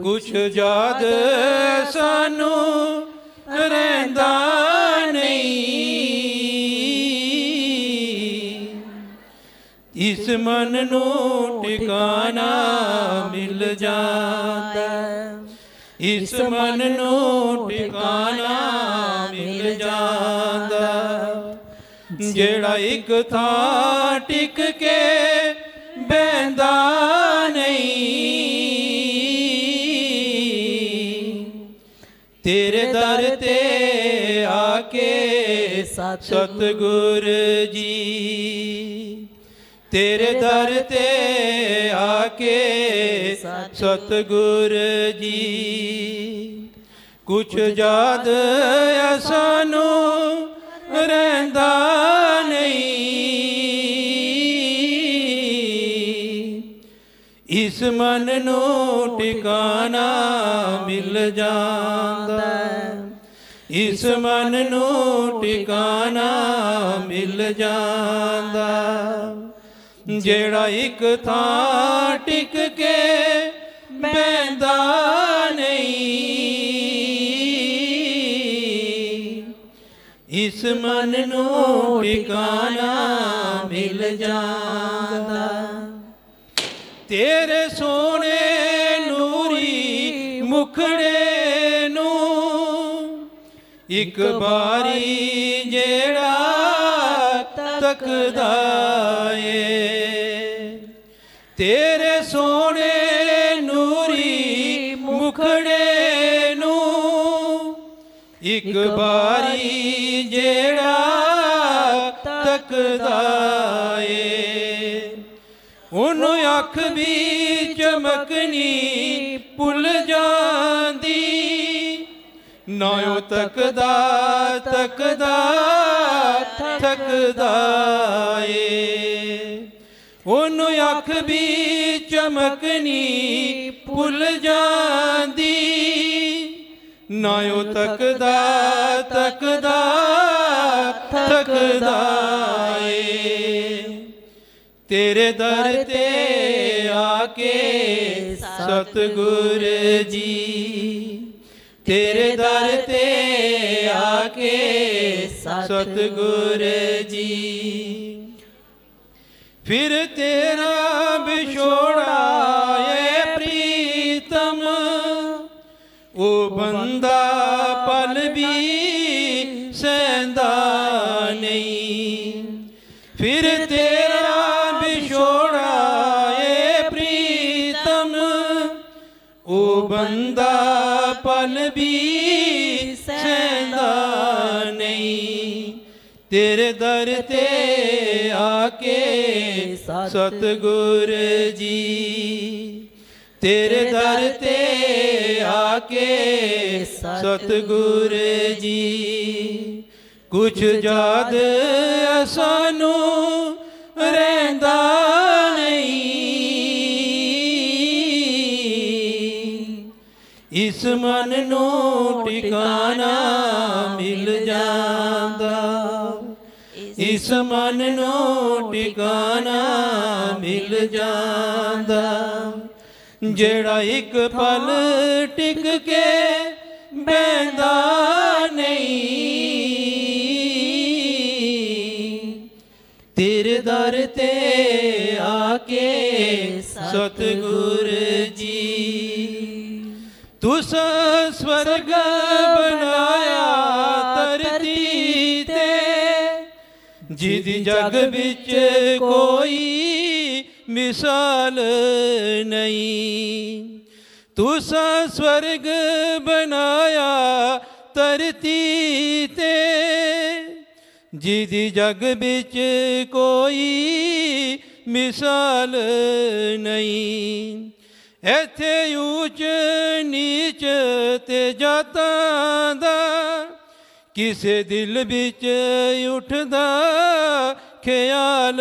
कुछ याद सानू रहिंदा नहीं, इस मन नू ठिकाना मिल जाता, इस मन नू ठिकाना मिल जाता। जेड़ा एक थां टिक के बहंदा नहीं, तेरे दर ते आके सतगुर जी, तेरे दर ते आके सतगुर जी। कुछ याद सानू रहिंदा नहीं, इस मन नू ठिकाना मिल जाता, इस मन नू ठिकाना मिल जाता। जेड़ा एक थां टिक के बहंदा नहीं, इस मन नू ठिकाना मिल जाता। तेरे सोने नूरी मुखड़े नू एक बारी जेड़ा तकदा ए, तेरे सोने नूरी मुखड़े नू एक बारी जेड़ा तकदा ए। उन्हों अख भी चमकनी भुल जांदी, ना ओ तकदा तकदा थकदा ए। उन्हों अख भी चमकनी भुल जांदी, ना ओ तकदा तकदा थकदा ए। तेरे दर ते आके सतगुर जी, तेरे दर ते आके सतगुर जी। फिर तेरा बिछोड़ा ये प्रीतम, ओ बंदा पल भी सहंदा नहीं। फिर तेरा बिछोड़ा ये प्रीतम, ओ बंदा पल भी सहंदा नहीं। तेरे दर ते आके सतगुर जी, तेरे दर ते आके सतगुर जी। कुछ याद सानू रहिंदा नहीं, इस मन नू ठिकाना मिल जाता, इस मन नू ठिकाना मिल जाता। जेड़ा एक पल टिक के बहंदा नहीं, तेरे दर ते आके सतगुर जी। तुस स्वर्ग बनाया धरती ते, जिद जग बिच कोई मिसाल नहीं। तुस स्वर्ग बनाया धरती ते, जिद जग बिच कोई मिसाल नहीं। एथे ऊंच नीच ते जातां दा किसे दिल बिच उठदा ख्याल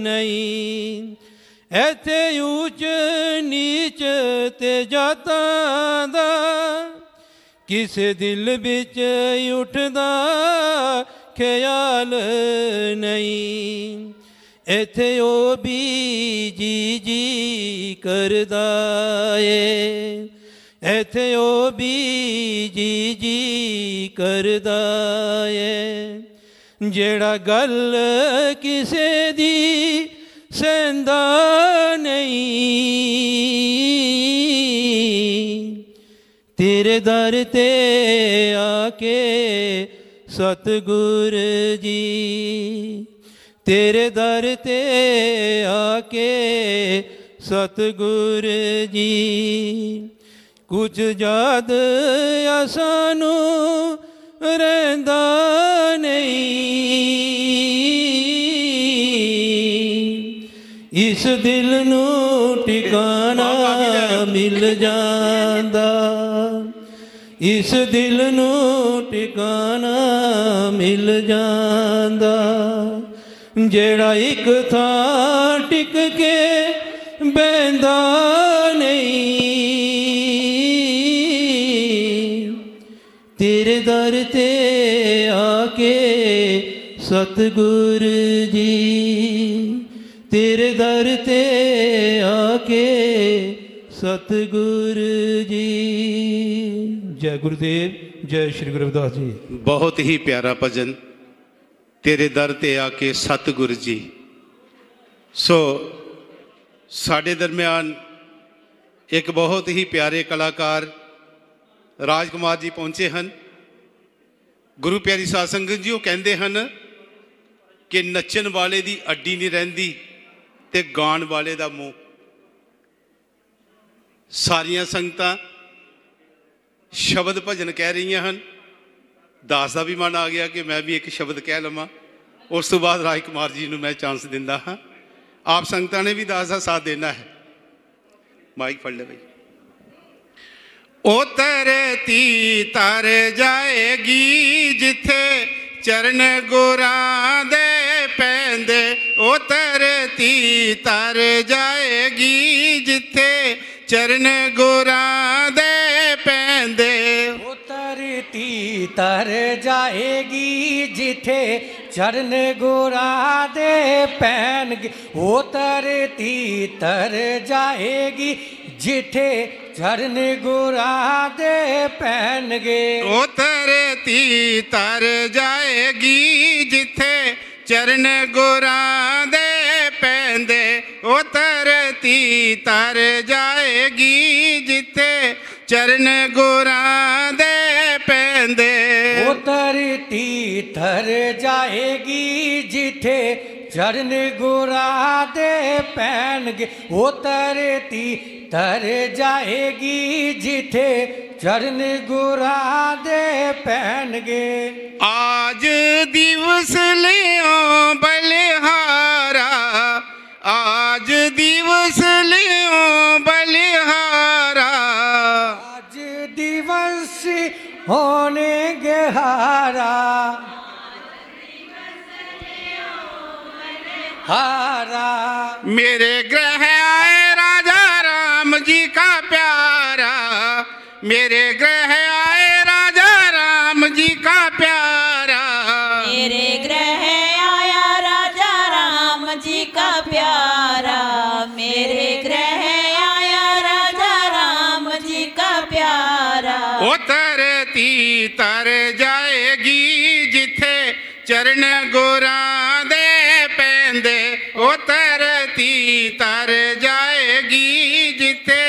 नहीं। एथे ऊंच नीच ते जातां दा किसे दिल बिच उठदा ख्याल नहीं। एथे ओ भी जी जी करदा ए, ਇੱਥੇ ਉਹ ਵੀ ਜੀ ਕਰਦਾ ਏ ਜਿਹੜਾ ਗੱਲ ਕਿਸੇ ਦੀ ਸਹਿੰਦਾ ਨਹੀਂ। ਤੇਰੇ ਦਰ ਤੇ ਆ ਕੇ ਸਤਿਗੁਰ ਜੀ, तेरे दर ते आके सतगुर जी, कुछ याद सानू रहिंदा नहीं। इस दिल नू ठिकाना मिल जांदा, इस दिल नू ठिकाना मिल जांदा जेड़ा एक थां टिक के बहंदा नहीं। तेरे दर ते आके सतगुर जी, तेरे दर ते आके सतगुर जी। जय गुरुदेव, जय श्री गुरु रविदास जी। बहुत ही प्यारा भजन, तेरे दर ते आके सतगुर जी। सो साढ़े दरम्यान एक बहुत ही प्यारे कलाकार राजकुमार जी पहुँचे हैं। गुरु प्यारी साध संगत जी वो कहते हैं कि नचन वाले दी अड्डी नहीं रहिंदी ते गाण वाले दा मूँह। सारियां संगतां शब्द भजन कह रही हैं। दास का भी मन आ गया कि मैं भी एक शब्द कह लवां। उस तो बाद राजकुमार जी नूं मैं चांस दिंदा हाँ। आप संगतां ने भी दास का साथ देना है। माइक फड़ ले भाई। ओ तरती तर जाएगी जिथे चरण गुरां दे पैंदे, ओ तरती तर जाएगी जिथे चरण गुरां दे पैंदे। ओ तरती तर जाएगी जिथे चरण गुरां दे पैणगे। ओ तरती तर जाएगी जिथे चरण गुरां दे पैणगे। ओ तरती तर जाएगी जिथे चरण गुरां दे पैंदे। ओ तरती तर जाएगी जिथे चरण गुरां दे पैंदे। ओ तरती तर जाएगी जिथे चरण गुरां दे पैणगे। ओ तरती तर जाएगी जिथे चरण गुरां दे पैणगे। आज दिवस लियो बलिहारा, आज दिवस लियो बलिहारा। आज दिवस होने गेहारा, हारा। मेरे ग्रह आए राजा राम जी का प्यारा, मेरे ग्रह आए राजा राम जी का प्यारा। मेरे ग्रह आया राजा राम जी का प्यारा, मेरे ग्रह आया राजा राम जी का प्यारा। ओ तरती तर जाएगी जिथे चरण गुरां दे पैंदे। ओ तरती तर जाएगी जिथे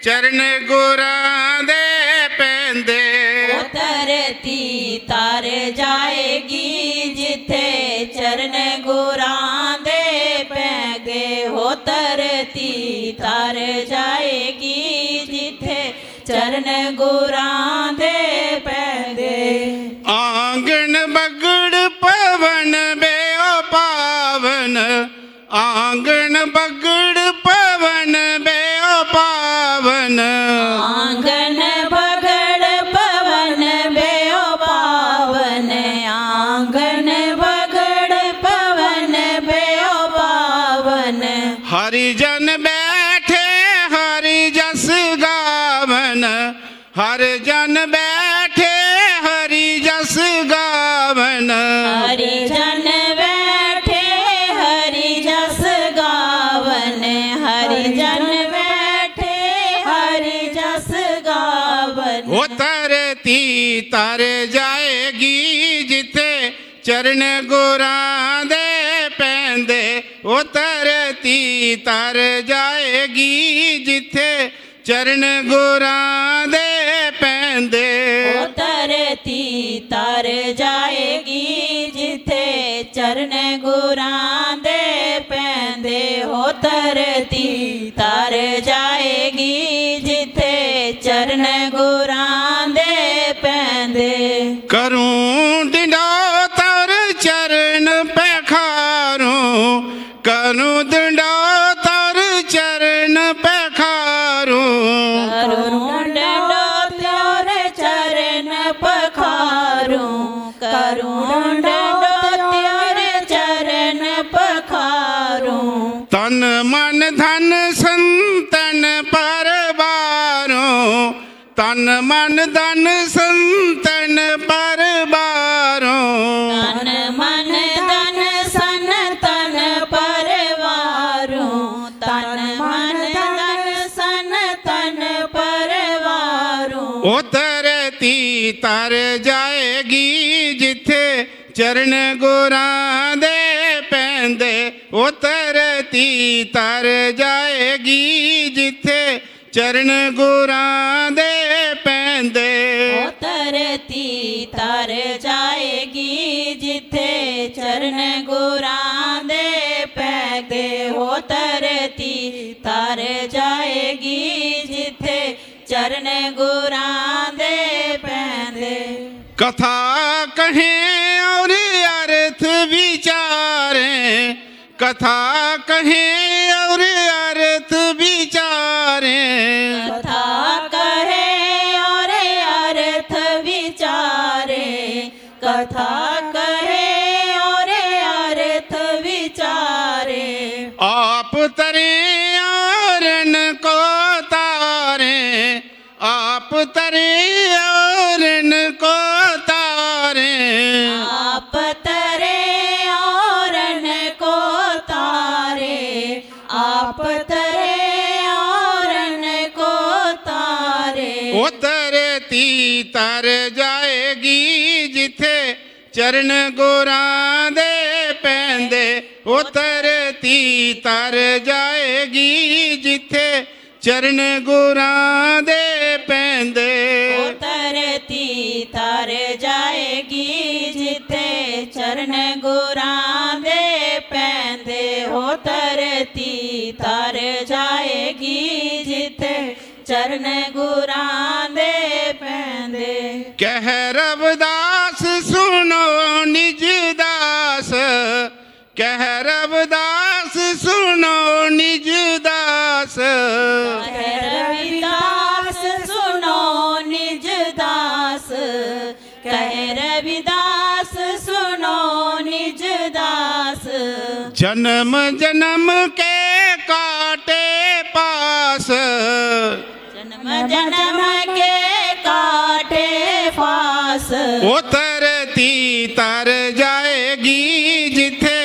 चरण गुरां दे पैंदे। ओ तरती तर जाएगी जिथे चरण गुरां दे पैंगे। हो तरती तर जाएगी जिथे चरण गुरां दे पैंगे। आंगन बगड़ पवन बेओ पावन, आंगन बगड़ पवन बेओ पावन। आंगन बगड़ पवन बेओ पावन, आंगन बगड़ पवन बेओ पावन। हरिजन बैठे हरि जस गावन, हरिजन बैठे हरि जस गावन। हरिजन बैठे हरि जस गावन, हरिजन बैठे हरि जस गावन। तर जाएगी जिथे चरण गुरां दे पैंदे ओ धरती तर जाएगी जिथे चरण गुरां दे पैंदे ओ धरती तर जाएगी जिथे चरण गुरां दे पैंदे हो धरती तर जाएगी जिथे चरण गुरां दे पैंदे करूं डिंडो तर चरण पखारूं करूं डिंडो तर चरण पखारूं करूं डंडो त्योर चरण पखारूं करूं डंडो त्योर चरण पखारूं तन मन धन संतन परवारों तन मन धन संतन परवारों तन मन धन सन तन परवारों तन मन धन सन तन परवारों ओ धरती तर जाएगी जिथे चरण गुरां दे पैंदे ओ धरती तर जाएगी जिथे चरण गुरां दे पैंदे ओ धरती तर जाएगी जिथे चरण गुरां दे पैंदे हो धरती तर जाएगी जिथे चरण गुरां दे पैंदे कथा कहें और अर्थ विचारें कथा कहें और अर्थ विचारें कथा कहे और अर्थ विचारे कथा कहे और अर्थ विचारे आप तरें और न को तारें आप तरें और न को तारें आप तरे और न को तारे आप तरे और न को तारे ओ धरती तर जाएगी जिथे चरण गुरां दे पैंदे ओ धरती तर जाएगी जिथे चरण गुरां दे पैंदे ओ धरती तर जाएगी जिथे चरण गुरां दे पैंदे हो धरती तर जाएगी जिथे चरण गुरां दे पैंदे कह रविदास सुनो निज दास कह रविदास सुनो निज दास कह रविदास सुनो निज दास कह रविदास सुनो निज दास जन्म जन्म के काटे पास जन्म जन्म के काटे फास ओ धरती तर जाएगी जिथे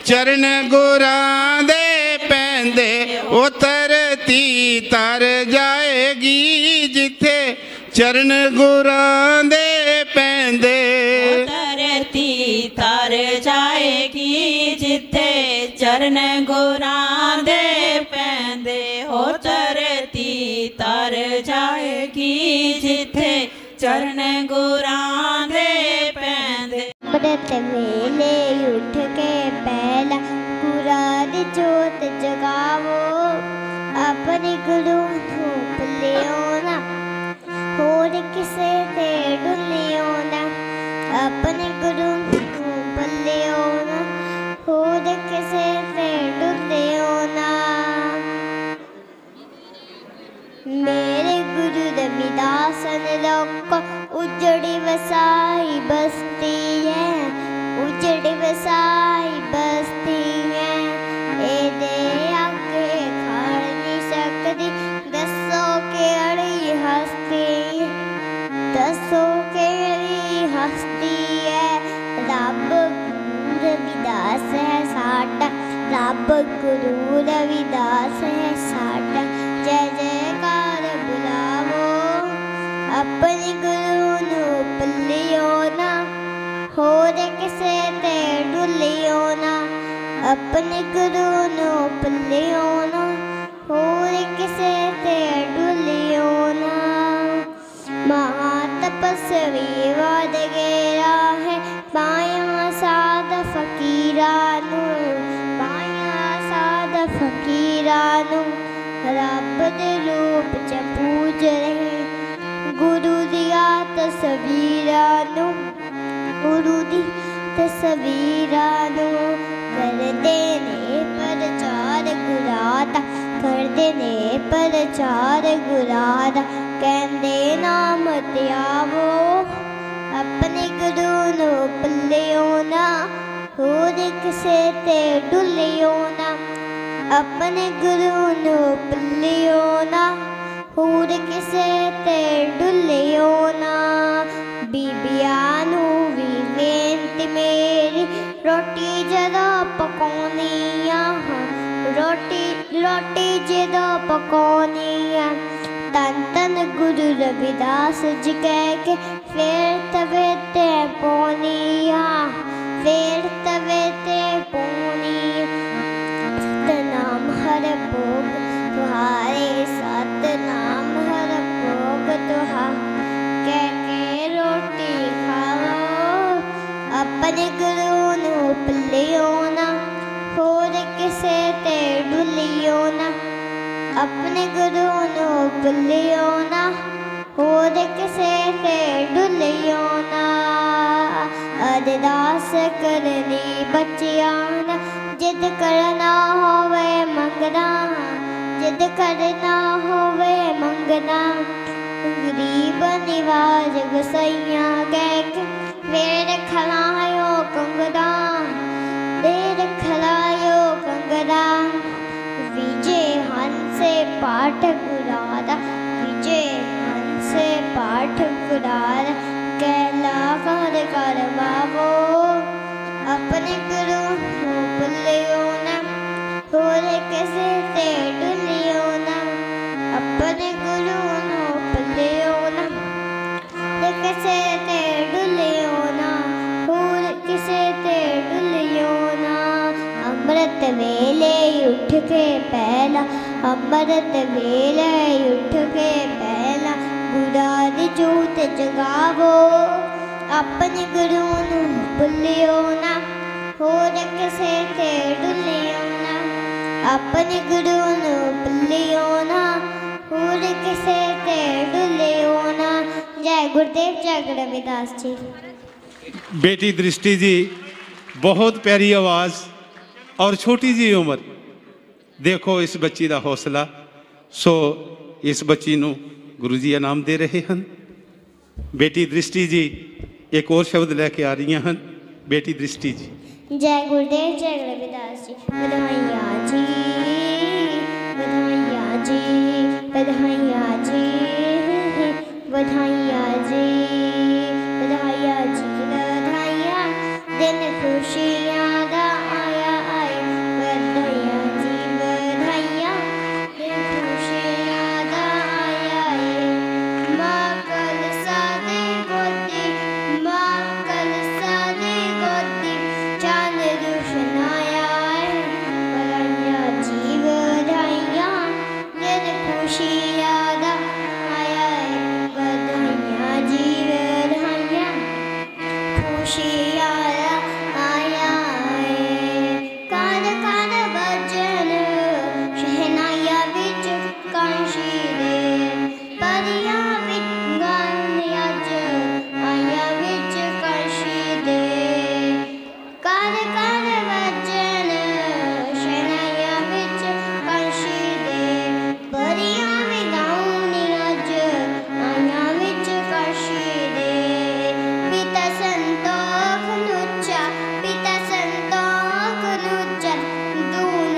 चरण गुरां दे पैंदे ओ धरती तर जाएगी जिथे चरण गुरां दे पैंदे ओ धरती तर जाएगी जिथे चरण गुरां दे पैंदे हो धरती तर जाएगी जिथे चरण गुरां दे पैंदे ਅੰਮ੍ਰਿਤ ਵੇਲੇ ਉੱਠ ਕੇ ਪਹਿਲਾ ਗੁਰਾਂ ਦੀ ਜੋਤ ਜਗਾਵੋ ਆਪਣੇ ਗੁਰੂ ਨੂੰ ਭੁੱਲਿਓ ਨਾ ਹੋਰ ਕਿਸੇ ਤੇ ਡੁੱਲਿਓ ਨਾ ਆਪਣੇ ਗੁਰੂ ਨੂੰ ਭੁੱਲਿਓ ਨਾ ਹੋਰ ਕਿਸੇ ਤੇ ਡੁੱਲਿਓ ਨਾ मेरे गुरु रविदास ने लोको उजड़ी वसाई बस्ती है उजड़ी वसाई बस्ती है एदे आगे खाड़ नहीं सकती दसो केड़ी हस्ती दसो केड़ी हस्ती है रब गुरु रविदास है साडा रब गुरु रविदास है साडा जय जयकार बुलावो अपने गुरु नू भुल्लियो ना, होर किसे ते डुल्लियो ना। अपने गुरु नू भुल्लियो ना, होर किसे ते डुल्लियो ना। महा तपस्वी वध गया है, पाया साध फकीरा नू, पाया साध फकीरा नू। रब दे रूप च पूज रहे, गुरु दिया तस्वीरा नू, गुरु दी तस्वीरा नू। कर देने प्रचार गुरादा, कर देने प्रचार गुरादा। कहंदे नाम ते आवो, अपने गुरु नू भुल्लियो ना, होर किसे ते डुल्लियो ना। अपने गुरु नू भुल्लियो ना, होर किसे ते डुल्लियो ना। बीबिया नू वी बेनती मेरी, रोटी जदों पकाउणी आ, रोटी जदों पकाउणी आ। धन धन गुरु रविदास जी कह के फिर तवे ते पौनी आ, फिर तवे ते पौनी। सतनाम हर भोग तुम्हारे, सतनाम हर भोग तुहारे। कह के रोटी खाओ, अपने गुरु नू भुल्लियो ना, होर किसे ते डुल्लियो ना। अपने गुरु नू भुल्लियो ना, होर किसे ते डुल्लियो ना। अरदास करनी बच्चियां ना, जिद करना होवे मंगना, जिद करना होवे मंगना। गरीब निवाज गुसैया कह के वेर खलायो कंगना, वेर खलायो कंगना। विजय हंसे पाठ गुरादा, विजय हंसे पाठ गुरादा। कहला कर करवावो, अपने गुरु नू भुल्लियो ना, होर किसे ते डुल्लियो ना। अपने गुरु नू भुल्लियो ना, होर किसे ते डुल्लियो ना, होर किसे ते डुल्लियो ना। अमृत वेले उठ के पहला, अमृत वेले उठ के पहला। गुरा दी जोत जगावो, अपने गुरु नू भुल्लियो ना, होर किसे ते डुल्लियो ना। अपने गुरु नू भुल्लियो ना, होर किसे ते डुल्लियो ना। जय गुरुदेव, जय गुरु रविदास जी। बेटी दृष्टि जी, बहुत प्यारी आवाज़ और छोटी जी उम्र। देखो इस बच्ची का हौसला। सो इस बच्ची नू गुरु जी इनाम दे रहे हैं। बेटी दृष्टि जी एक और शब्द लेके आ रही हैं। बेटी दृष्टि जी। जय गुरुदेव, जय गुरु रविदास जी। बधाइयाँ जी, बधाइयाँ जी, बधाइयाँ जी, बधाइयाँ जी, बधाइयाँ जी, बधाइयाँ। दिन खुशियाँ दा आया आए, बधाइयाँ जी, बधाइयाँ। दिन खुशियाँ दा आया आए। माँ कलसा दे गोदी, माँ कलसा दे गोदी, चांद रोशन आया है। बधाइयाँ जी, बधाइयाँ। दिन खुशियाँ दा आया है। बधाइयाँ जी, बधाइयाँ। खुशियाँ आया है। कान कान बजन शहनाइयाँ विच कांशी दे, परियां विच गान अज आइयां विच कांशी दे। कान कान बजन शहनाइयाँ विच कांशी दे, परियां भी गाउन अज आइयां विच कांशी दे। पिता संतोख लुच्चा, पिता संतोख लुच्चा, दून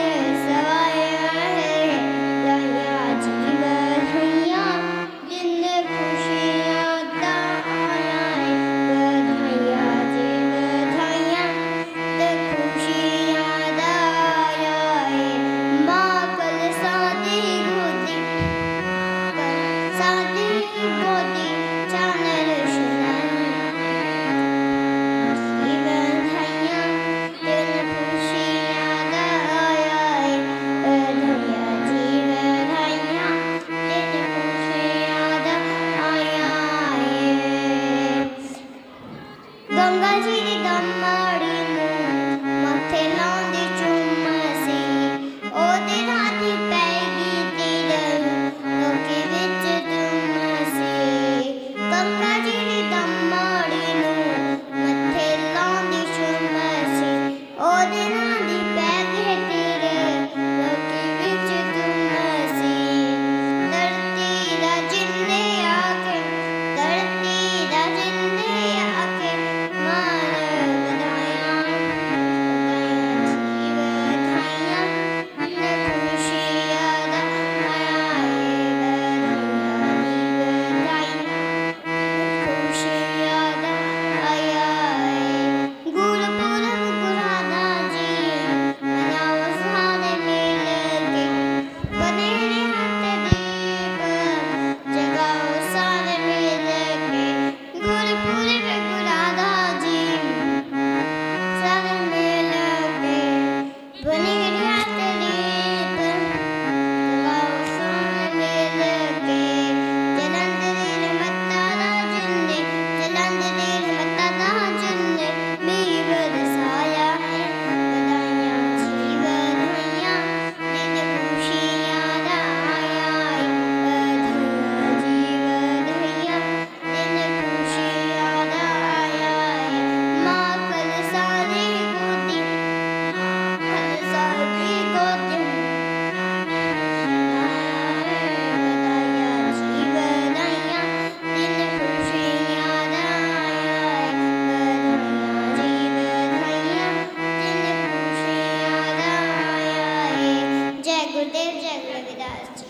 गुरुदेव जय गुरु रविदास जी।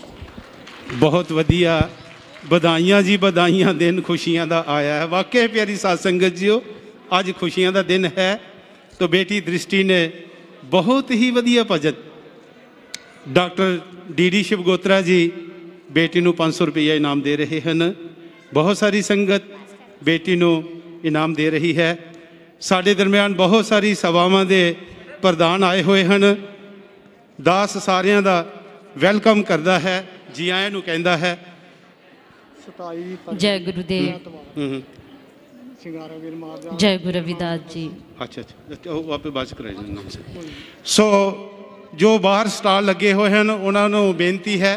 बहुत वधिया, बधाइयां जी बधाइयां। दिन खुशियां दा आया है। वाकई प्यारी साध संगत जीओ, अज खुशियां दा दिन है। तो बेटी दृष्टि ने बहुत ही वधिया भजन, डॉक्टर डी शिवगोत्रा जी बेटी नूं 500 रुपया इनाम दे रहे हैं। बहुत सारी संगत बेटी नूं इनाम दे रही है। साडे दरम्यान बहुत सारी सभावां दे प्रधान आए हुए हैं। दास सारियां दा वेलकम करता है, जी आयां नूं कहंदा है। जय गुरुदेव, जय गुरु रविदास जी। अच्छा अच्छा, वो आपे बात कराई नाम से। सो जो बाहर स्टाल लगे हुए हैं उन्होंने बेनती है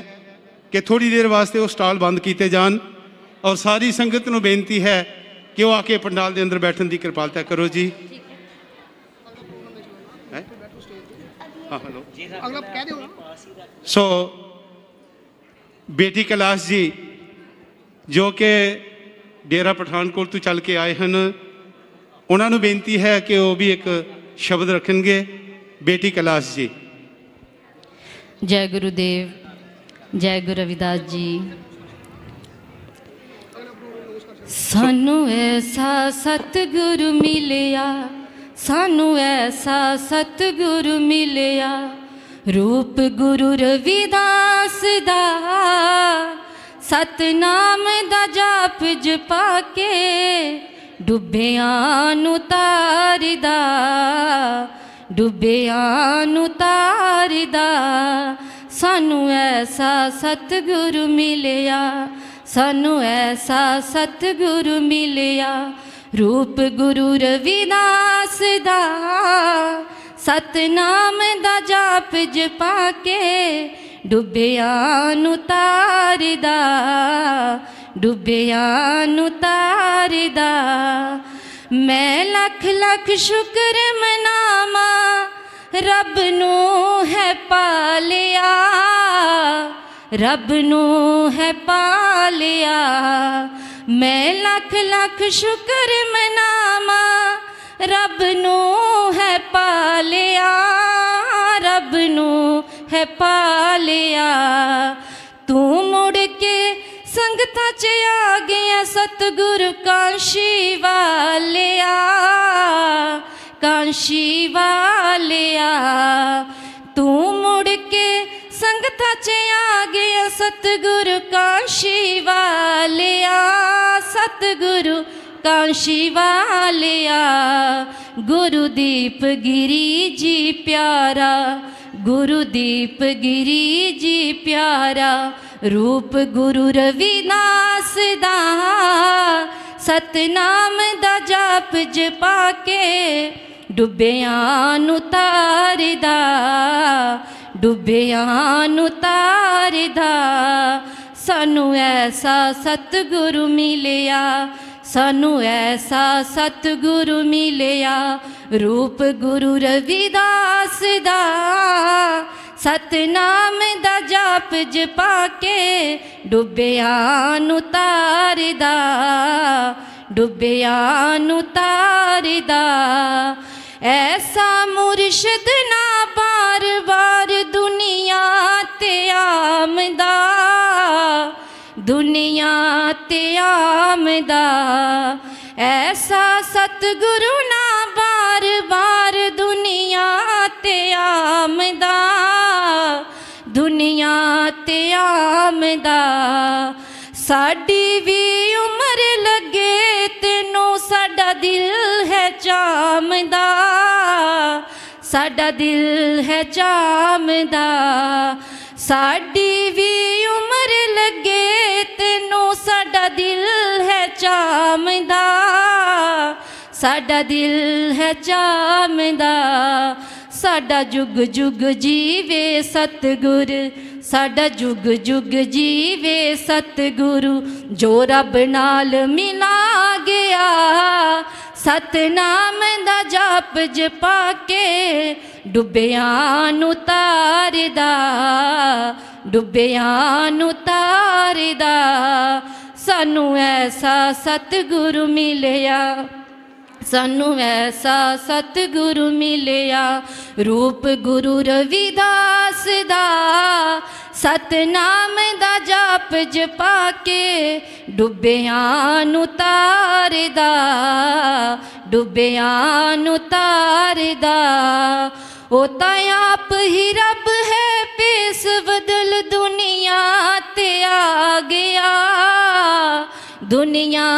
कि थोड़ी देर वास्ते वो स्टाल बंद किए जान, और सारी संगत को बेनती है कि वो आके पंडाल के अंदर बैठने की कृपालता करो जी। हाँ हेलो। सो बेटी कैलाश जी जो कि डेरा पठानकोट तो चल के आए हैं, उन्होंने बेनती है कि वो भी एक शब्द रखेंगे। बेटी कैलाश जी। जय गुरुदेव, जय गुरु रविदास जी। सानू ऐसा सतगुरु मिलिया, सानू ऐसा सतगुरु मिलिया, रूप गुरु रविदास दा, सतनाम दा जाप जपा के डुब्बियां नूं तारदा, डुब्बियां नूं तारदा। सानू ऐसा सतगुरु मिलिया, सानू ऐसा सतगुरु मिलिया, रूप गुरु रविदास दा, सतनाम दा जाप जपा के डुब्बियां नूं तारदा, डुब्बियां नूं तारदा। मैं लख लख शुक्र मनावा, रब नूं है पालिया, रब नूं है पालिया। मैं लख लख शुक्र मनावा, रब नूं है पालिया, रब नूं है पालिया। तू मुड़ के संगतां च आ गया सतगुरु कांशी वालिया, कांशी वालिया। तू मुड़ के संगतां च आ गया सतगुरु कांशी वालिया, सतगुरु कांशी वालिया। गुरुदीप गिरी जी प्यारा, गुरुदीप गिरी जी प्यारा, रूप गुरु रविदास दा, सतनाम दा जाप जपा के डुब्बियां नूं तारदा, डुब्बियां नूं तारदा। सानू ऐसा सतगुरु मिलिया, सानू ऐसा सतगुरु मिलिया, रूप गुरु रविदास दा, सतनाम दा जाप जपा के डुब्बियां नूं तारदा, डुब्बियां नूं तारदा। ऐसा मुर्शिद ना बार बार दुनिया ते आमदा, दुनिया ते आमदा। ऐसा सतगुरु ना बार बार दुनिया ते आमदा, दुनिया ते आमदा। साडी भी उम्र लगे तेनों साडा दिल है चामदा, साडा दिल है चामदा। साडी भी उम्र लगे तेनों साडा दिल है चामदा, साडा दिल है चामदा। साडा जुग जुग जीवे सतगुर, साडा जुग जुग जीवे सतगुरु, जो रब नाल मिला गया, सतनाम दा जाप जपा के डुब्बियां नूं तारदा, डुब्बियां नूं तारदा। सानू ऐसा सतगुरु मिलिया, सानू ऐसा सतगुरु मिलिया, रूप गुरु रविदास दास दा सतनाम दा जाप जपा के डुबियां नू तारदा डुबियां नू तारदा ओ तां आप ही रब है पेस बदल दुनिया ते आ गया दुनिया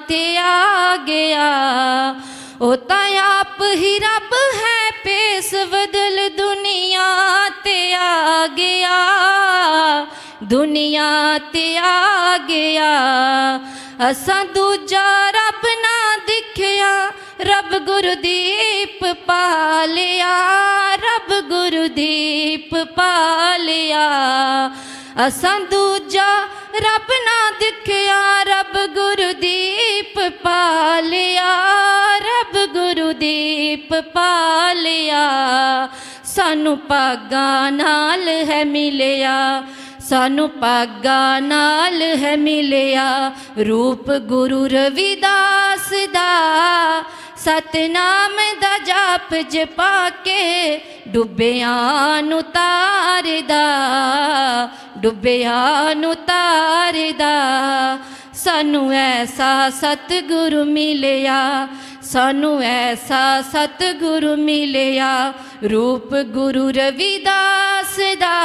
ते आ गया ओ तां आप ही रब है पेस बदल दुनिया ते आ गया दुनिया ते आ गया असां दूजा रब ना दिखया रब गुरदीप पालिया रब गुरदीप पालिया असां दूजा रब ना दिखया रब गुरदीप पालिया रब गुरदीप पालिया सानू पागा नाल है मिलिया सानू पागा नाल है मिलिया रूप गुरु रविदास दा सतनाम दा जाप जपा के डुबियां नू तारदा डुबियां नू तारदा सानू ऐसा सतगुरु मिलिया सानू ऐसा सतगुरु मिलिया रूप गुरु रविदास दा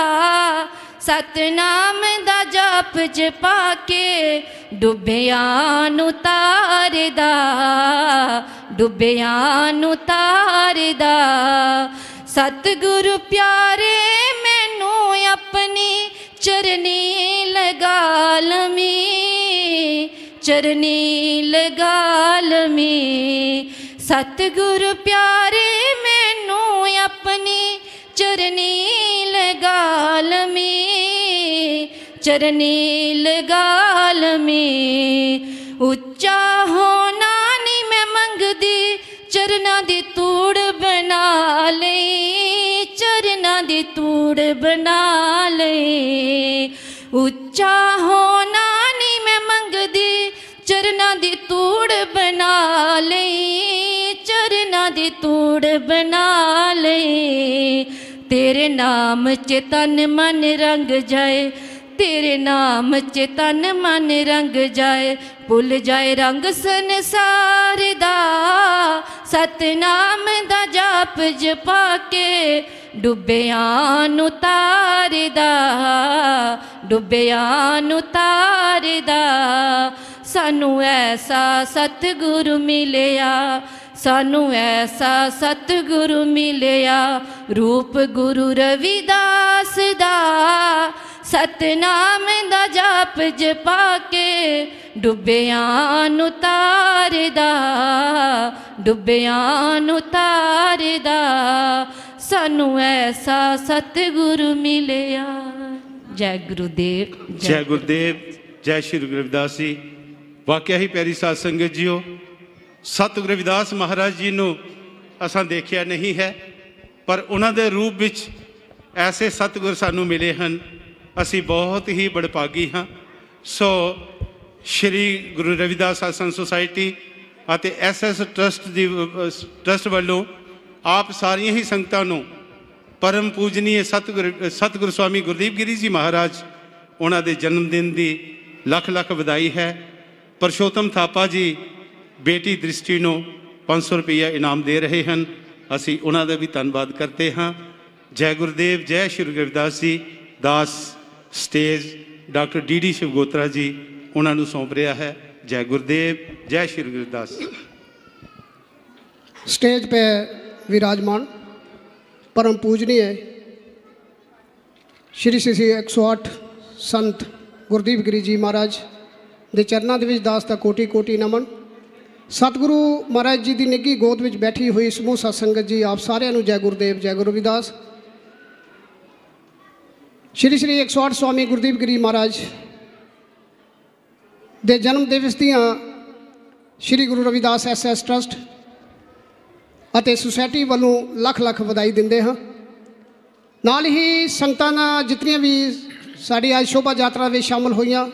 सतनाम दा जाप जपा के डुबियां नू तारदा डुबियां नू तारदा सतगुरु प्यारे मैनू अपनी चरनी लगा लमी चरनी लगा लमी सतगुरु प्यारे मैनू अपनी चरनी लगा लमी चरनी लगा लमी उच्चा होना नहीं मैं मंगदी चरना दी तूड़ बना लई चरना दी तूड़ बना लई उच्चा होना नहीं मैं मंगदी चरना दी तूड़ बना लई चरना दी तूड़ बना लई तेरे नाम च तन मन रंग जाए तेरे नाम च तन मन रंग जाए भुल जाए रंग संसार दा सतनाम दा जाप जपा के डुबियां नू तारदा डुबियां नू तारदा सानू ऐसा सतगुरु मिलिया सानू ऐसा सतगुरु मिलिया रूप गुरु रविदास दा सतनाम दा जाप जपा के डुबियां नू तारदा डुबियां नू तारदा सानू ऐसा सतगुरु मिलिया। जय गुरुदेव जय गुरुदेव जय श्री गुरु रविदास जी। वाकया ही प्यारी साध संगत जीओ सतगुरु रविदास महाराज जी नू असां देखिया नहीं है पर उन्हां दे रूप विच ऐसे सतगुर सानू मिले हैं असी बहुत ही बड़भागी हाँ। सो श्री गुरु रविदास सत्संग सोसाइटी ਅਤੇ SS ट्रस्ट वालों आप सारिया ही संगतां नूं परम पूजनीय सतगुरु स्वामी गुरदीप गिरी जी महाराज उन्हां दे जन्मदिन की लख लख वधाई है। परशोत्तम थापा जी बेटी दृष्टि नूं 500 रुपया इनाम दे रहे हैं असी उन्हां दा भी धन्नवाद करते हाँ। जय गुरुदेव जय श्री गुरु रविदास जी। दास स्टेज डॉक्टर DD शिवगोत्रा जी उन्होंने सौंप रहा है। जय गुरुदेव जय श्री गुरु रविदास। स्टेज पे विराजमान परम पूजनीय श्री 108 संत गुरदीप गिरी जी महाराज के चरणों के दास का कोटि कोटि नमन। सतगुरु महाराज जी की निੱਘੀ गोद में बैठी हुई समूह सत्संगत जी आप सारिਆਂ ਨੂੰ जय गुरुदेव जय गुरु रविदास। श्री 108 स्वामी गुरदीप गिरी महाराज ਦੇ जन्म दिवस ਦੀਆਂ श्री गुरु रविदास SS ट्रस्ट ਅਤੇ ਸੁਸਾਇਟੀ ਵੱਲੋਂ ਲੱਖ ਲੱਖ ਵਧਾਈ ਦਿੰਦੇ ਹਾਂ। ਨਾਲ ਹੀ ਸੰਗਤਾਂ ਨਾਲ ਜਿਤਨੀਆਂ ਵੀ ਸਾਡੀ ਅੱਜ ਸ਼ੋਭਾ ਯਾਤਰਾ ਵਿੱਚ ਸ਼ਾਮਲ ਹੋਈਆਂ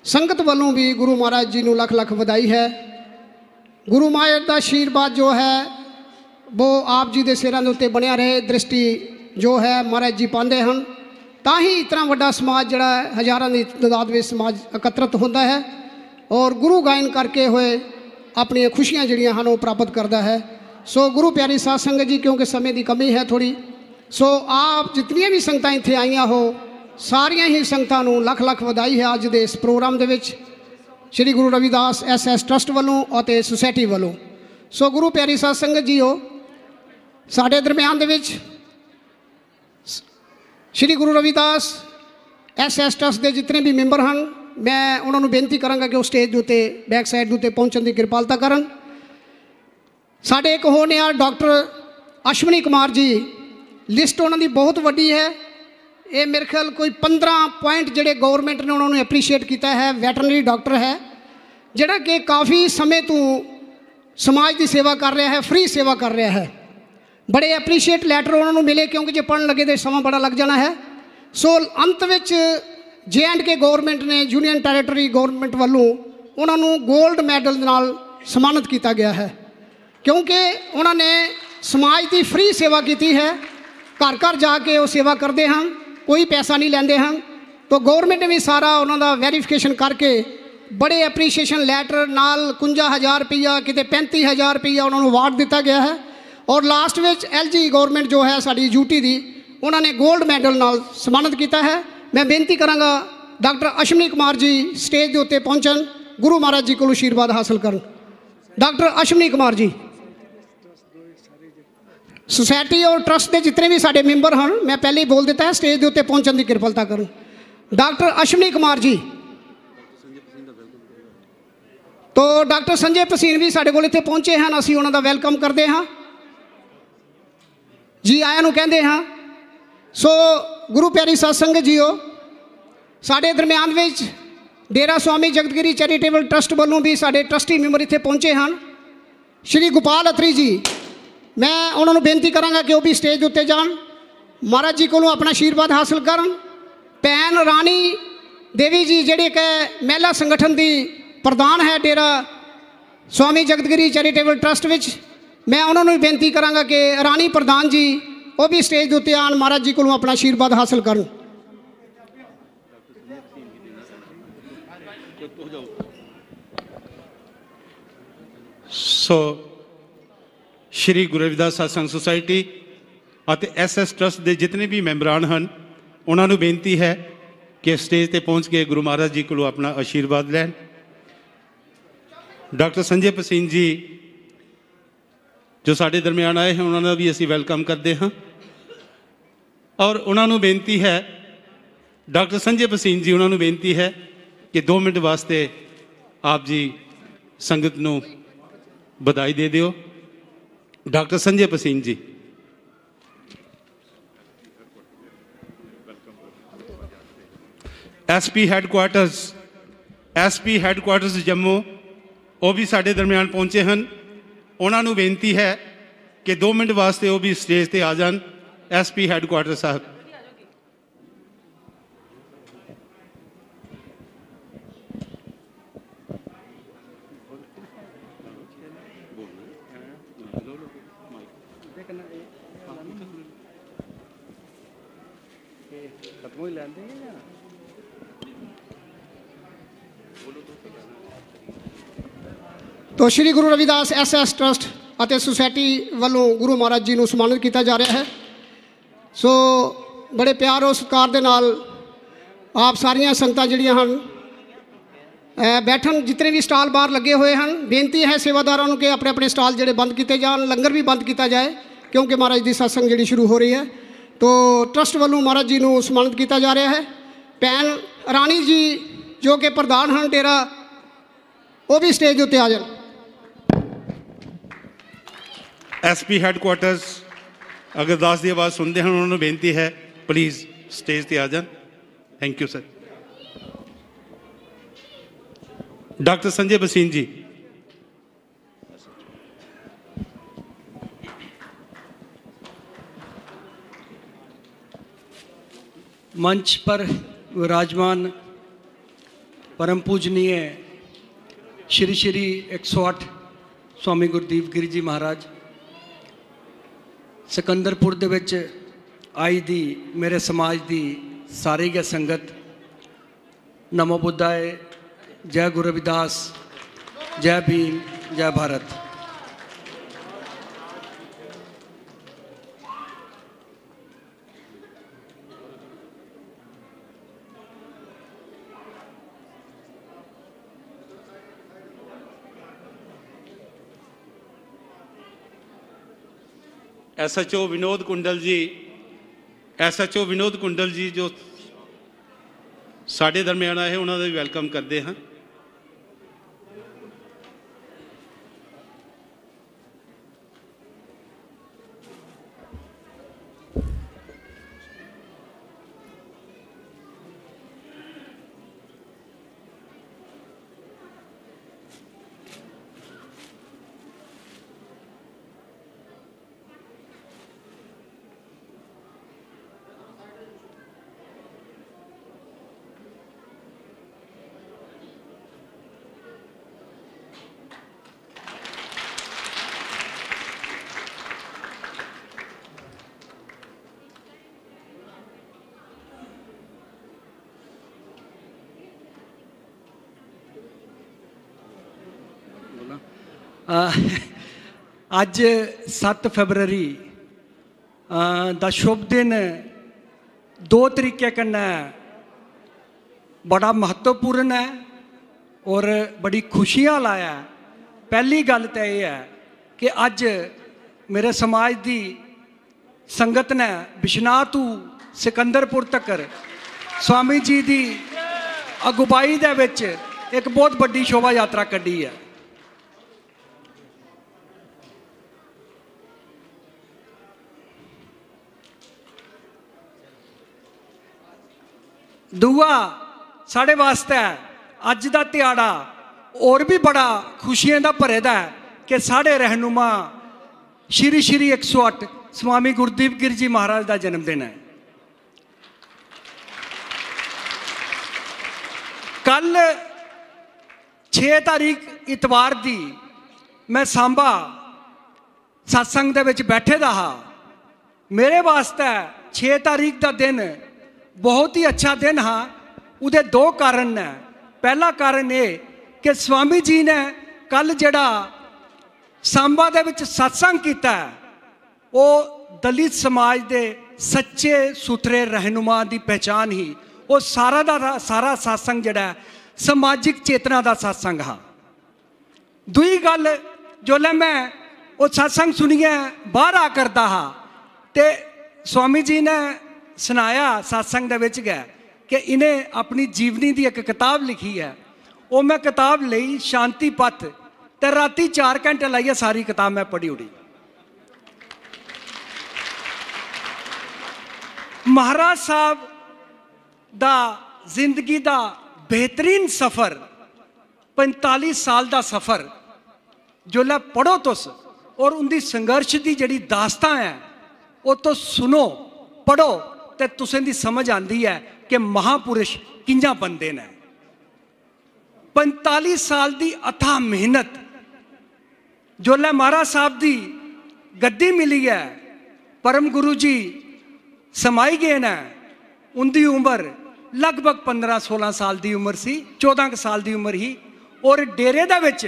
ਸੰਗਤ ਵੱਲੋਂ ਵੀ ਗੁਰੂ ਮਹਾਰਾਜ ਜੀ ਨੂੰ ਲੱਖ ਲੱਖ ਵਧਾਈ ਹੈ। ਗੁਰੂ ਮਹਾਰਾਜ ਦਾ ਆਸ਼ੀਰਵਾਦ ਜੋ ਹੈ वो आप जी के सिरों के उत्ते बनया रहे। दृष्टि जो है महाराज जी पाते हैं, ਤਾਂ ही इतना ਵੱਡਾ समाज ਜਿਹੜਾ हज़ारों की तादाद में समाज एकत्रित होता है और गुरु गायन करके हुए अपनी खुशियाँ ਜਿਹੜੀਆਂ ਹਨ ਉਹ प्राप्त करता है। सो गुरु प्यारी साध संगत जी, क्योंकि समय की कमी है थोड़ी, सो आप जितनी भी संगतां इत्थे आईयां हो सारियां ही संगतां नूं लख लख वधाई है अज दे इस प्रोग्राम दे विच श्री गुरु रविदास SS ट्रस्ट वालों और सोसायटी वालों। सो गुरु प्यारी साध संगत जी हो, साडे दरम्यान दे विच श्री गुरु रविदास SS ट्रस्ट के जितने भी मैंबर हैं, मैं उन्होंने बेनती करांगा कि वो स्टेज के उत्ते बैक साइड के उत्ते पहुँचने की कृपालता करन। साढ़े एक होने आ डॉक्टर अश्विनी कुमार जी, लिस्ट उन्होंने बहुत वड्डी है, ये मेरे ख्याल कोई 15 पॉइंट जोड़े गौरमेंट ने उन्होंने एप्रीशिएट किया है। वैटरनरी डॉक्टर है जोड़ा कि काफ़ी समय तो समाज की सेवा कर रहा है, फ्री सेवा कर रहा है। बड़े एप्रीशिएट लैटर उन्होंने मिले, क्योंकि जो पढ़न लगे तो समा बड़ा लग जाना है। सो अंत में J&K गौरमेंट ने यूनियन टैरेटरी गौरमेंट वालों उन्होंने गोल्ड मैडल नाल सम्मानित किया गया है, क्योंकि उन्होंने समाज की फ्री सेवा की है। घर घर जाके वो सेवा करते हैं, कोई पैसा नहीं लेंदे हैं। तो गौरमेंट ने भी सारा उन्होंने वेरीफिकेशन करके बड़े एप्रीशिएशन लैटर नाल 51,000 रुपया, किते 35,000 रुपया उन्होंने अवार्ड दिता गया है। और लास्ट में LG गौरमेंट जो है साड़ी यूटी दी, उन्होंने गोल्ड मैडल नाल सम्मानित किया है। मैं बेनती करांगा डॉक्टर अश्विनी कुमार जी स्टेज के उत्ते पहुँचन, गुरु महाराज जी को आशीर्वाद हासिल करन। डॉक्टर अश्विनी कुमार जी, सोसायटी और ट्रस्ट के जितने भी साढ़े मैंबर हैं, मैं पहले ही बोल दिता है, स्टेज के उत्ते पहुँचने की कृपालता करन। डॉक्टर अश्विनी कुमार जी, तो डॉक्टर संजय पसीन भी साढ़े को इत्थे पहुँचे हैं, असीं उन्हां दा वेलकम करते हैं जी, आया नूं कहंदे हाँ। सो गुरु प्यारी साध संगत जी हो, साढ़े दरम्यान में डेरा स्वामी जगतगिरी चैरिटेबल ट्रस्ट वालों भी साढ़े ट्रस्टी मैंबर इत्थे पहुँचे हैं। श्री गोपाल अत्री जी, मैं उन्होंने बेनती करांगा कि वो भी स्टेज उत्ते जान, महाराज जी को अपना आशीर्वाद हासिल करन। भैन रानी देवी जी जिहड़े कि महिला संगठन की प्रधान है डेरा स्वामी जगतगिरी चैरिटेबल ट्रस्ट विच, मैं उन्होंने भी बेनती करांगा कि रानी प्रधान जी वो भी स्टेज उत्ते आन, महाराज जी को अपना आशीर्वाद हासिल करन। सो श्री गुरु रविदास सत्संग सोसाइटी और SS ट्रस्ट के जितने भी मैंबरान हैं, उन्होंने बेनती है कि स्टेज पर पहुँच के गुरु महाराज जी को अपना आशीर्वाद लैन। डॉक्टर संजय पसीन जी जो साढ़े दरम्यान आए हैं, उन्होंने भी असी वेलकम करते हैं। और उन्होंने बेनती है, डॉक्टर संजय पसीन जी, उन्होंने बेनती है कि 2 मिनट वास्ते आप जी संगत नूं बधाई दे दिओ। डॉक्टर संजय पसीन जी। SP हैडकुआर्टर्स जम्मू वो भी साढ़े दरम्यान पहुँचे हैं। उन्होंने बेनती है कि 2 मिनट वास्ते वो भी स्टेज पर आ जान। SP हैडकुआर्टर साहब। तो श्री गुरु रविदास SS ट्रस्ट और सोसायटी वालों गुरु महाराज जी को सम्मानित किया जा रहा है। सो बड़े प्यार और सत्कार के नाल आप सारिया संगतां जिहड़ियां हन बैठन, जितने भी स्टाल बाहर लगे हुए हैं, बेनती है सेवादारों को कि अपने अपने स्टाल जोड़े बंद किए जान, लंगर भी बंद किया जाए, क्योंकि महाराज की सत्संग जी शुरू हो रही है। तो ट्रस्ट वालों महाराज जी को सम्मानित किया जा रहा है। भैन रानी जी जो कि प्रधान हैं डेरा, वो भी स्टेज उत्ते आ जाए। SP हैडकुआर्टर्स अगरदास की आवाज़ सुनते हैं, उन्होंने बेनती है प्लीज़ स्टेज पर आ जाए। Thank you sir. Doctor Sanjay Pasin ji. मंच पर विराजमान परम पूजनीय श्री श्री 108 स्वामी गुरदीप गिरी जी महाराज, सिकंदरपुर दे विच आई दी मेरे समाज दी सारी गै संगत, नमो बुद्धाय, जय गुरु रविदास, जय भीम, जय भारत। SHO विनोद कुंडल जी, SHO विनोद कुंडल जी जो साढ़े दरम्यान आए, उन्होंने भी वैलकम करते हैं। अज 7 फरवरी दा शुभ दिन दो तरीके कन्नै बड़ा महत्वपूर्ण है और बड़ी खुशियां आह्ला है। पहली गल तो यह है कि अज मेरे समाज की संगत ने बिश्नाह तू सिकंदरपुर तक स्वामी जी की अगुवाई दे विच एक बहुत बड़ी शोभा यात्रा कढ़ी है। दूआ साढ़े वास्ते अज का तिहाड़ा और भी बड़ा खुशियों का भरे दा है कि साढ़े रहनुमा श्री श्री 108 स्वामी गुरदीप गिर जी महाराज का जन्मदिन है। कल 6 तारीख इतवार दी मैं सांबा सत्संग दे विच बैठे दा हा। मेरे वास्ते 6 तारीख का दिन बहुत ही अच्छा दिन हाँ। उहदे दो कारण ने। पहला कारण ये कि स्वामी जी ने कल जड़ा सांबा दे विच सत्संग किया वो दलित समाज के सच्चे सुथरे रहनुमा की पहचान ही। वो सारा दा सारा सत्संग जड़ा समाजिक चेतना का सत्संग हाँ। दूई गल जोल्लै मैं वो सत्संग सुनिए बाहर आ करता हाँ तो स्वामी जी ने सुनाया सत्संग दे विच गए कि इन्हें अपनी जीवनी की एक किताब लिखी है। वो मैं किताब लई शांति पथ ते राती 4 घंटे लाइए सारी किताब मैं पढ़ी उड़ी। महाराज साहब दा जिंदगी का बेहतरीन सफ़र 45 साल का सफ़र जोल्लै पढ़ो तुस और उनकी संघर्ष की जिहड़ी दास्तां है वो तो सुनो पढ़ो तो तुसें दी समझ आती है कि महापुरुष किंजा बनते हैं। 45 साल की अथाह मेहनत जोल्लै महाराज साहब की गद्दी मिली है, परम गुरु जी समाई गए न, उनकी उम्र लगभग 15-16 साल की उम्र सी, 14 साल की उम्र ही। और डेरे दे विच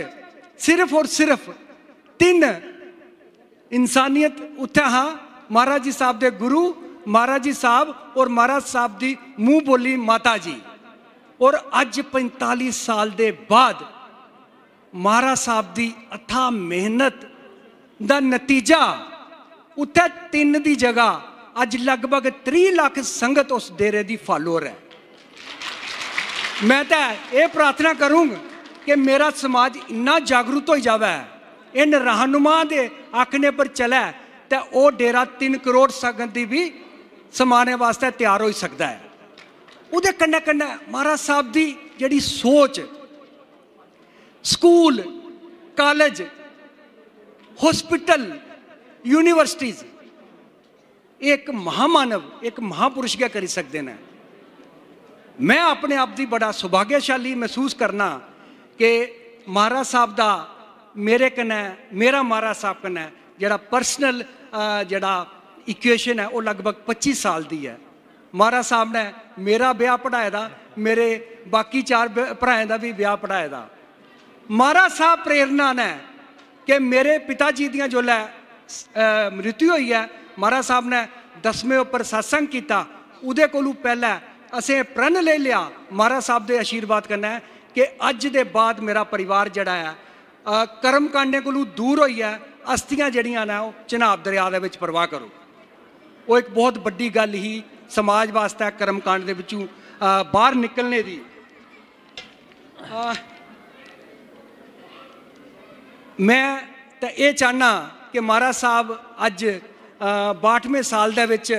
सिर्फ और सिर्फ 3 इंसानियत उत्थे हाँ, महाराज जी साहब के गुरु, महाराज जी साहब और महाराज साहब की मुँह बोली माता जी। और अज 45 साल के बाद महाराज साहब की अथाह मेहनत का नतीजा उत्थे 3 की जगह अज लगभग 3 लाख संगत उस डेरे की फॉलोअर है। मैं तो ये प्रार्थना करूँगा कि मेरा समाज इन्ना जागरूक हो जाए, इन रहनुमा के आखने पर चले तो वह डेरा 3 करोड़ संगत की भी समाने वास्ते तैयार हो सकता है। उहदे कन्नै कन्नै महाराज साहब की जिहड़ी सोच, स्कूल, कॉलेज, हॉस्पिटल, यूनिवर्सिटीज़, एक महामानव, एक महापुरुष क्या करी सकते हैं। मैं अपने आप की बड़ा सौभाग्यशाली महसूस करना कि महाराज साहब का मेरे कन्नै, मेरा महाराज साहब कन्नै जड़ा पर्सनल जड़ा इक्वेशन है वो लगभग 25 साल की है। महाराज साहब ने मेरा ब्याह पढ़ाए दा, मेरे बाकी 4 भराएं का भी ब्याह पढ़ाए दा। महाराज साहब प्रेरणा ने कि मेरे पिता जी दियां जो मृत्यु हुई है, महाराज साहब ने 10वें उपर सत्संग किया, उहदे कोलों पहले असें प्रण ले लिया महाराज साहब के आशीर्वाद कन्नै कि अज दे बाद मेरा परिवार जड़ा है कर्म कांडे कोलों दूर होई है, अस्थियां जड़ियां ने वो चिनाब दरिया दे विच प्रवाह करो। वो एक बहुत बड़ी गल ही समाज वास्ते कर्म कांड दे विचों बाहर निकलने दी। मैं तो ये चाहना कि महाराज साहब अज 62वें साल दे विच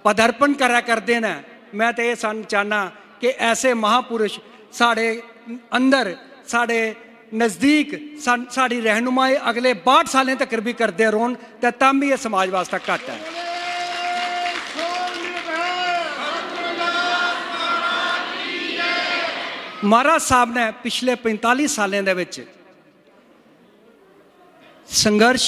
पदार्पण करा करते हैं। मैं तो ये चाहना कि ऐसे महापुरुष साढ़े अंदर साढ़े नज़दीक साड़ी रहनुमाई अगले 62 सालें तक भी करते रौन, तो तब भी ये समाज वास्ते घट है। महाराज साहब ने पिछले 45 सालें दे विच संघर्ष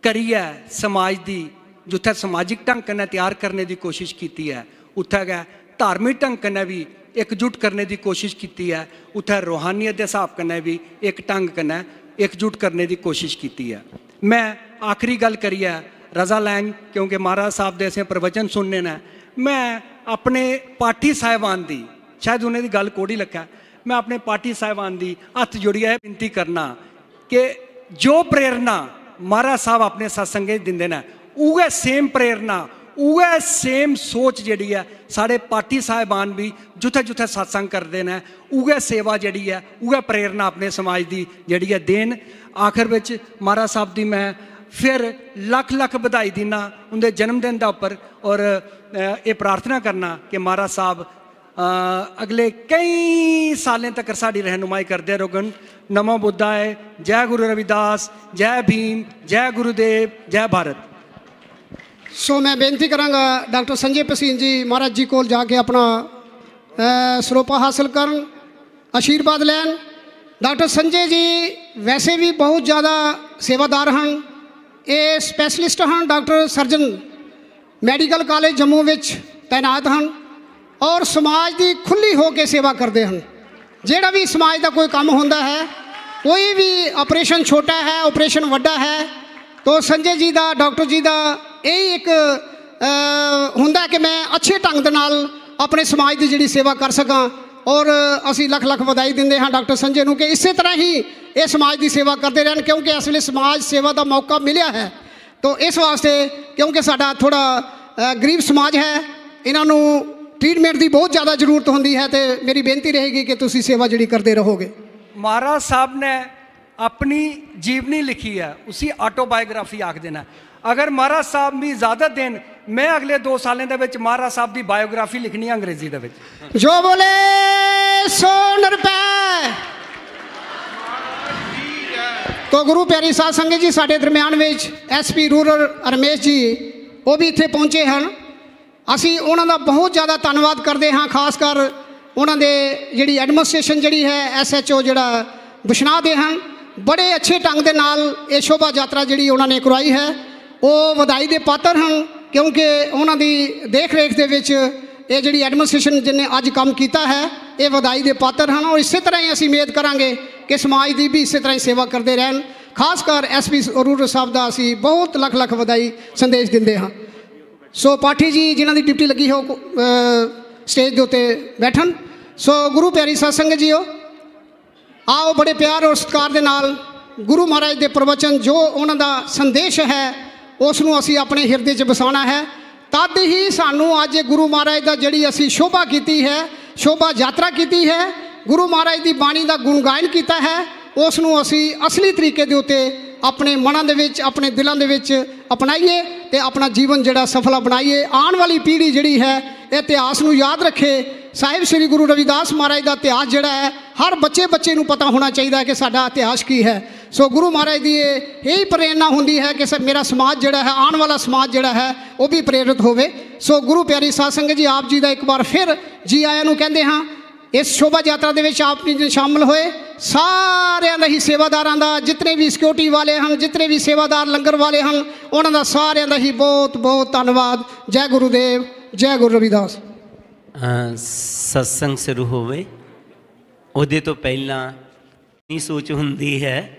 करिए समाज की जिथे समाजिक ढंग कन्नै तैयार करने की कोशिश की है, उत्थे गै धार्मिक ढंग कन्नै भी एकजुट करने की कोशिश की है, उत्थे रूहानियत के हिसाब कन्नै भी एक ढंग कन्नै एकजुट करने की कोशिश की है। मैं आखिरी गल करिए रजा लैंग, क्योंकि महाराज साहब के असें प्रवचन सुनने ने, मैं अपने पाठी साहिबान की, शायद उन्हें गल कोड़ी लगा, मैं अपने पाठी साहिबान की हथ जोड़िए विनती करना कि जो प्रेरणा महाराज साहब अपने सत्संगे दिंदे ने, उहे सेम प्रेरणा उहे सेम सोच जिहड़ी है साढ़े पाठी साहिबान भी जिथे जिथे सत्संग करते हैं, उहे सेवा जिहड़ी है उहे प्रेरणा अपने समाज की जिहड़ी है देन। आखिर विच महाराज साहब की मैं फिर लख लख बधाई देना उनके जन्मदिन के उपर, और ये प्रार्थना करना कि महाराज साहब अगले कई सालों तक साड़ी रहनुमाई करते रहोगन। नमो बुद्धाय, जय गुरु रविदास, जय भीम, जय गुरुदेव, जय भारत। सो मैं बेनती करांगा डॉक्टर संजय पसीन जी महाराज जी को जाके अपना सरोपा हासिल करन, आशीर्वाद लैन। डॉक्टर संजय जी वैसे भी बहुत ज़्यादा सेवादार हैं, ये स्पैशलिस्ट हैं, doctor surgeon medical college Jammu विच तैनात हैं और समाज की खुली हो के सेवा करते हैं। जेड़ा भी समाज का कोई काम होंदा है, कोई भी ऑपरेशन छोटा है ऑपरेशन वड्डा है, तो संजय जी का डॉक्टर जी का यही एक हुंदा कि मैं अच्छे ढंग दे नाल अपने समाज की जिहड़ी सेवा कर सकां, और असी लख लख बधाई दिंदे हाँ डॉक्टर संजय नूं कि इस तरह ही ये समाज की सेवा करते रहन, क्योंकि इस वेले समाज सेवा का मौका मिलिया है। तो इस वास्ते क्योंकि साडा थोड़ा गरीब समाज है, इन्हां नूं ट्रीटमेंट की बहुत ज़्यादा जरूरत होंदी है, तो मेरी बेनती रहेगी कि तुसी सेवा जिहड़ी करते रहोगे। महाराज साहब ने अपनी जीवनी लिखी है, उसी ऑटोबायोग्राफी आख देना। अगर महाराज साहब भी इजाजत देन, मैं अगले 2 सालों के महाराज साहब की बायोग्राफी लिखनी है अंग्रेजी दे विच। जो बोले 100 रुपए। तो गुरु प्यारी साध संगत जी साडे दरम्यान विच SP रूरल रमेश जी वो भी इत्थे पहुंचे हैं। असी उन्हां दा बहुत ज़्यादा धन्नवाद करते हाँ, खास कर उन्हां दे जिहड़ी एडमिनिस्ट्रेशन जिहड़ी है SHO जिहड़ा बिश्नाह दे हैं, बड़े अच्छे ढंग दे नाल ये शोभा यात्रा जिहड़ी उन्होंने करवाई है, वो वधाई के पात्र हैं, क्योंकि उन्हों की देख रेख के विच ये जिहड़ी एडमिनिस्ट्रेशन जिन्हें अज काम किया है ये वधाई के पात्र हैं। और इस तरह ही असी उम्मीद करांगे कि समाज की भी इस तरह ही सेवा करते रहन। खासकर SP रूरल साहब का असी बहुत लख लख वधाई संदेश दिंदे हाँ। सो पाठी जी जिन्हों की डिप्टी लगी हो स्टेज के उत्ते बैठन। सो गुरु प्यारी साध संगत जी हो, आओ बड़े प्यार और सत्कार दे नाल गुरु महाराज के प्रवचन जो उन्हों का संदेश है उसनों असी अपने हिरदे च बसाना है। तद ही सानू अज गुरु महाराज का जिहड़ी असी शोभा की है, शोभा यात्रा की है, गुरु महाराज की बाणी का गुणगायन किया है, उसनों असी असली तरीके के उत्ते अपने मनां दे विच अपने दिलों दे विच अपनाइए ते अपना जीवन जिहड़ा सफला बनाइए। आने वाली पीढ़ी जिहड़ी है इतिहास नूं याद रखे। साहिब श्री गुरु रविदास महाराज का इतिहास जिहड़ा है हर बच्चे नूं पता होना चाहिए कि साडा इतिहास की है। सो गुरु महाराज की यही प्रेरणा होंदी है कि मेरा समाज जिहड़ा है, आने वाला समाज जिहड़ा है वो भी प्रेरित होवे। सो गुरु प्यारी साध संगत जी आप जी का एक बार फिर जी आया नूं कहंदे हाँ। इस शोभा यात्रा दे विच आप जी शामिल होए, ਸਾਰਿਆਂ ਦਾ ਹੀ ਸੇਵਾਦਾਰਾਂ ਦਾ, ਜਿਤਨੇ ਵੀ ਸਿਕਿਉਰਿਟੀ ਵਾਲੇ ਹਨ, ਜਿਤਨੇ ਵੀ ਸੇਵਾਦਾਰ ਲੰਗਰ ਵਾਲੇ ਹਨ, ਉਹਨਾਂ ਦਾ ਸਾਰਿਆਂ ਦਾ ਹੀ ਬਹੁਤ ਬਹੁਤ ਧੰਨਵਾਦ। ਜੈ ਗੁਰੂਦੇਵ, ਜੈ ਗੁਰੂ ਰਵਿਦਾਸ। ਸਤਸੰਗ ਸ਼ੁਰੂ ਹੋਵੇ ਉਹਦੇ ਤੋਂ ਪਹਿਲਾਂ ਇਹ ਸੋਚ ਹੁੰਦੀ ਹੈ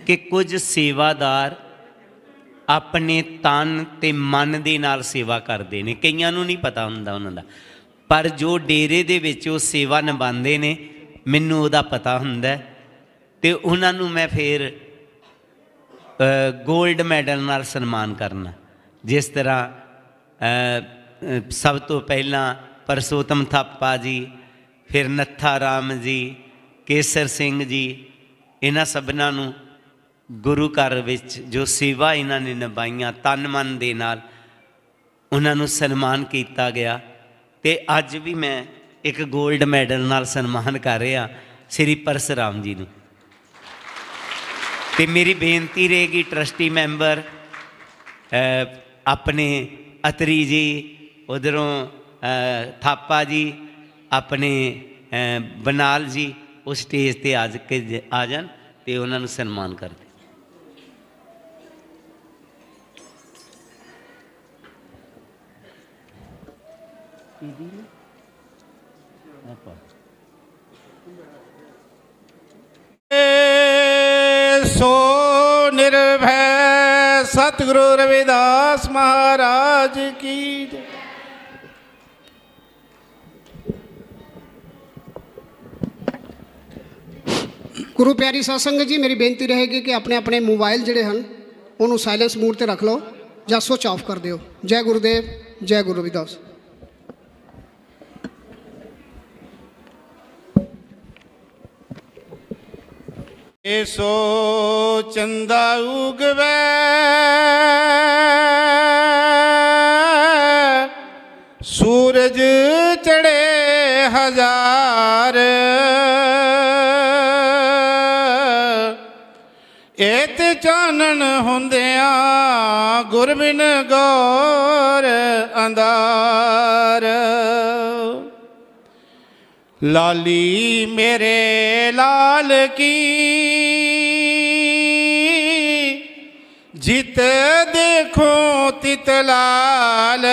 ਕਿ ਕੁਝ ਸੇਵਾਦਾਰ ਆਪਣੇ ਤਨ ਤੇ ਮਨ ਦੇ ਨਾਲ ਸੇਵਾ ਕਰਦੇ ਨੇ, ਕਈਆਂ ਨੂੰ ਨਹੀਂ ਪਤਾ ਹੁੰਦਾ ਉਹਨਾਂ ਦਾ, ਪਰ ਜੋ ਡੇਰੇ ਦੇ ਵਿੱਚ ਉਹ ਸੇਵਾ ਨਿਭਾਉਂਦੇ ਨੇ ਮੈਨੂੰ ਉਹਦਾ ਪਤਾ ਹੁੰਦਾ, ਤੇ ਉਹਨਾਂ ਨੂੰ ਮੈਂ ਫਿਰ ਗੋਲਡ ਮੈਡਲ ਨਾਲ ਸਨਮਾਨ ਕਰਨਾ। ਜਿਸ ਤਰ੍ਹਾਂ ਸਭ ਤੋਂ ਪਹਿਲਾਂ ਪਰਸੋਤਮ ਥਾਪਾ ਜੀ, ਫਿਰ ਨੱਥਾ ਰਾਮ ਜੀ, ਕੇਸਰ ਸਿੰਘ ਜੀ, ਇਹਨਾਂ ਸਭਨਾਂ ਨੂੰ ਗੁਰੂ ਘਰ ਵਿੱਚ ਜੋ ਸੇਵਾ ਇਹਨਾਂ ਨੇ ਨਿਭਾਈਆਂ ਤਨ ਮਨ ਦੇ ਨਾਲ, ਉਹਨਾਂ ਨੂੰ ਸਨਮਾਨ ਕੀਤਾ ਗਿਆ। ਤੇ ਅੱਜ ਵੀ ਮੈਂ ਇੱਕ ਗੋਲਡ ਮੈਡਲ ਨਾਲ ਸਨਮਾਨ ਕਰ ਰਿਹਾ ਸ੍ਰੀ ਪਰਸਰਾਮ ਜੀ ਨੂੰ। ਤੇ ਮੇਰੀ ਬੇਨਤੀ ਰਹੇਗੀ ਟਰਸਟੀ ਮੈਂਬਰ ਆਪਣੇ ਅਤਰੀ ਜੀ, ਉਧਰੋਂ ਥਾਪਾ ਜੀ, ਆਪਣੇ ਬਨਾਲ ਜੀ, ਉਹ ਸਟੇਜ 'ਤੇ ਆ ਜਾਣ ਤੇ ਉਹਨਾਂ ਨੂੰ ਸਨਮਾਨ ਕਰਦੇ। सो निर्भय सतगुरु रविदास महाराज की जय। ਗੁਰੂ ਪਿਆਰੀ ਸਾਧ ਸੰਗਤ ਜੀ, ਮੇਰੀ ਬੇਨਤੀ ਰਹੇਗੀ ਕਿ ਆਪਣੇ ਆਪਣੇ ਮੋਬਾਈਲ ਜਿਹੜੇ ਹਨ ਉਹਨੂੰ ਸਾਇਲੈਂਸ ਮੋਡ ਤੇ ਰੱਖ ਲਓ ਜਾਂ ਸਵਿਚ ਆਫ ਕਰ ਦਿਓ। ਜੈ ਗੁਰੂਦੇਵ, ਜੈ ਗੁਰੂ ਰਵਿਦਾਸ। ਸੋ ਚੰਦਾ ਉਗਵੇ ਸੂਰਜ ਚੜੇ ਹਜ਼ਾਰ, ਏਤ ਚਾਨਣ ਹੁੰਦਿਆਂ ਗੁਰਬਿਨ ਗੌਰ ਅੰਧਾਰ। ਲਾਲੀ ਮੇਰੇ ਲਾਲ ਕੀ ਜਿਤ ਦੇਖੋ ਤਿਤ ਲਾਲ,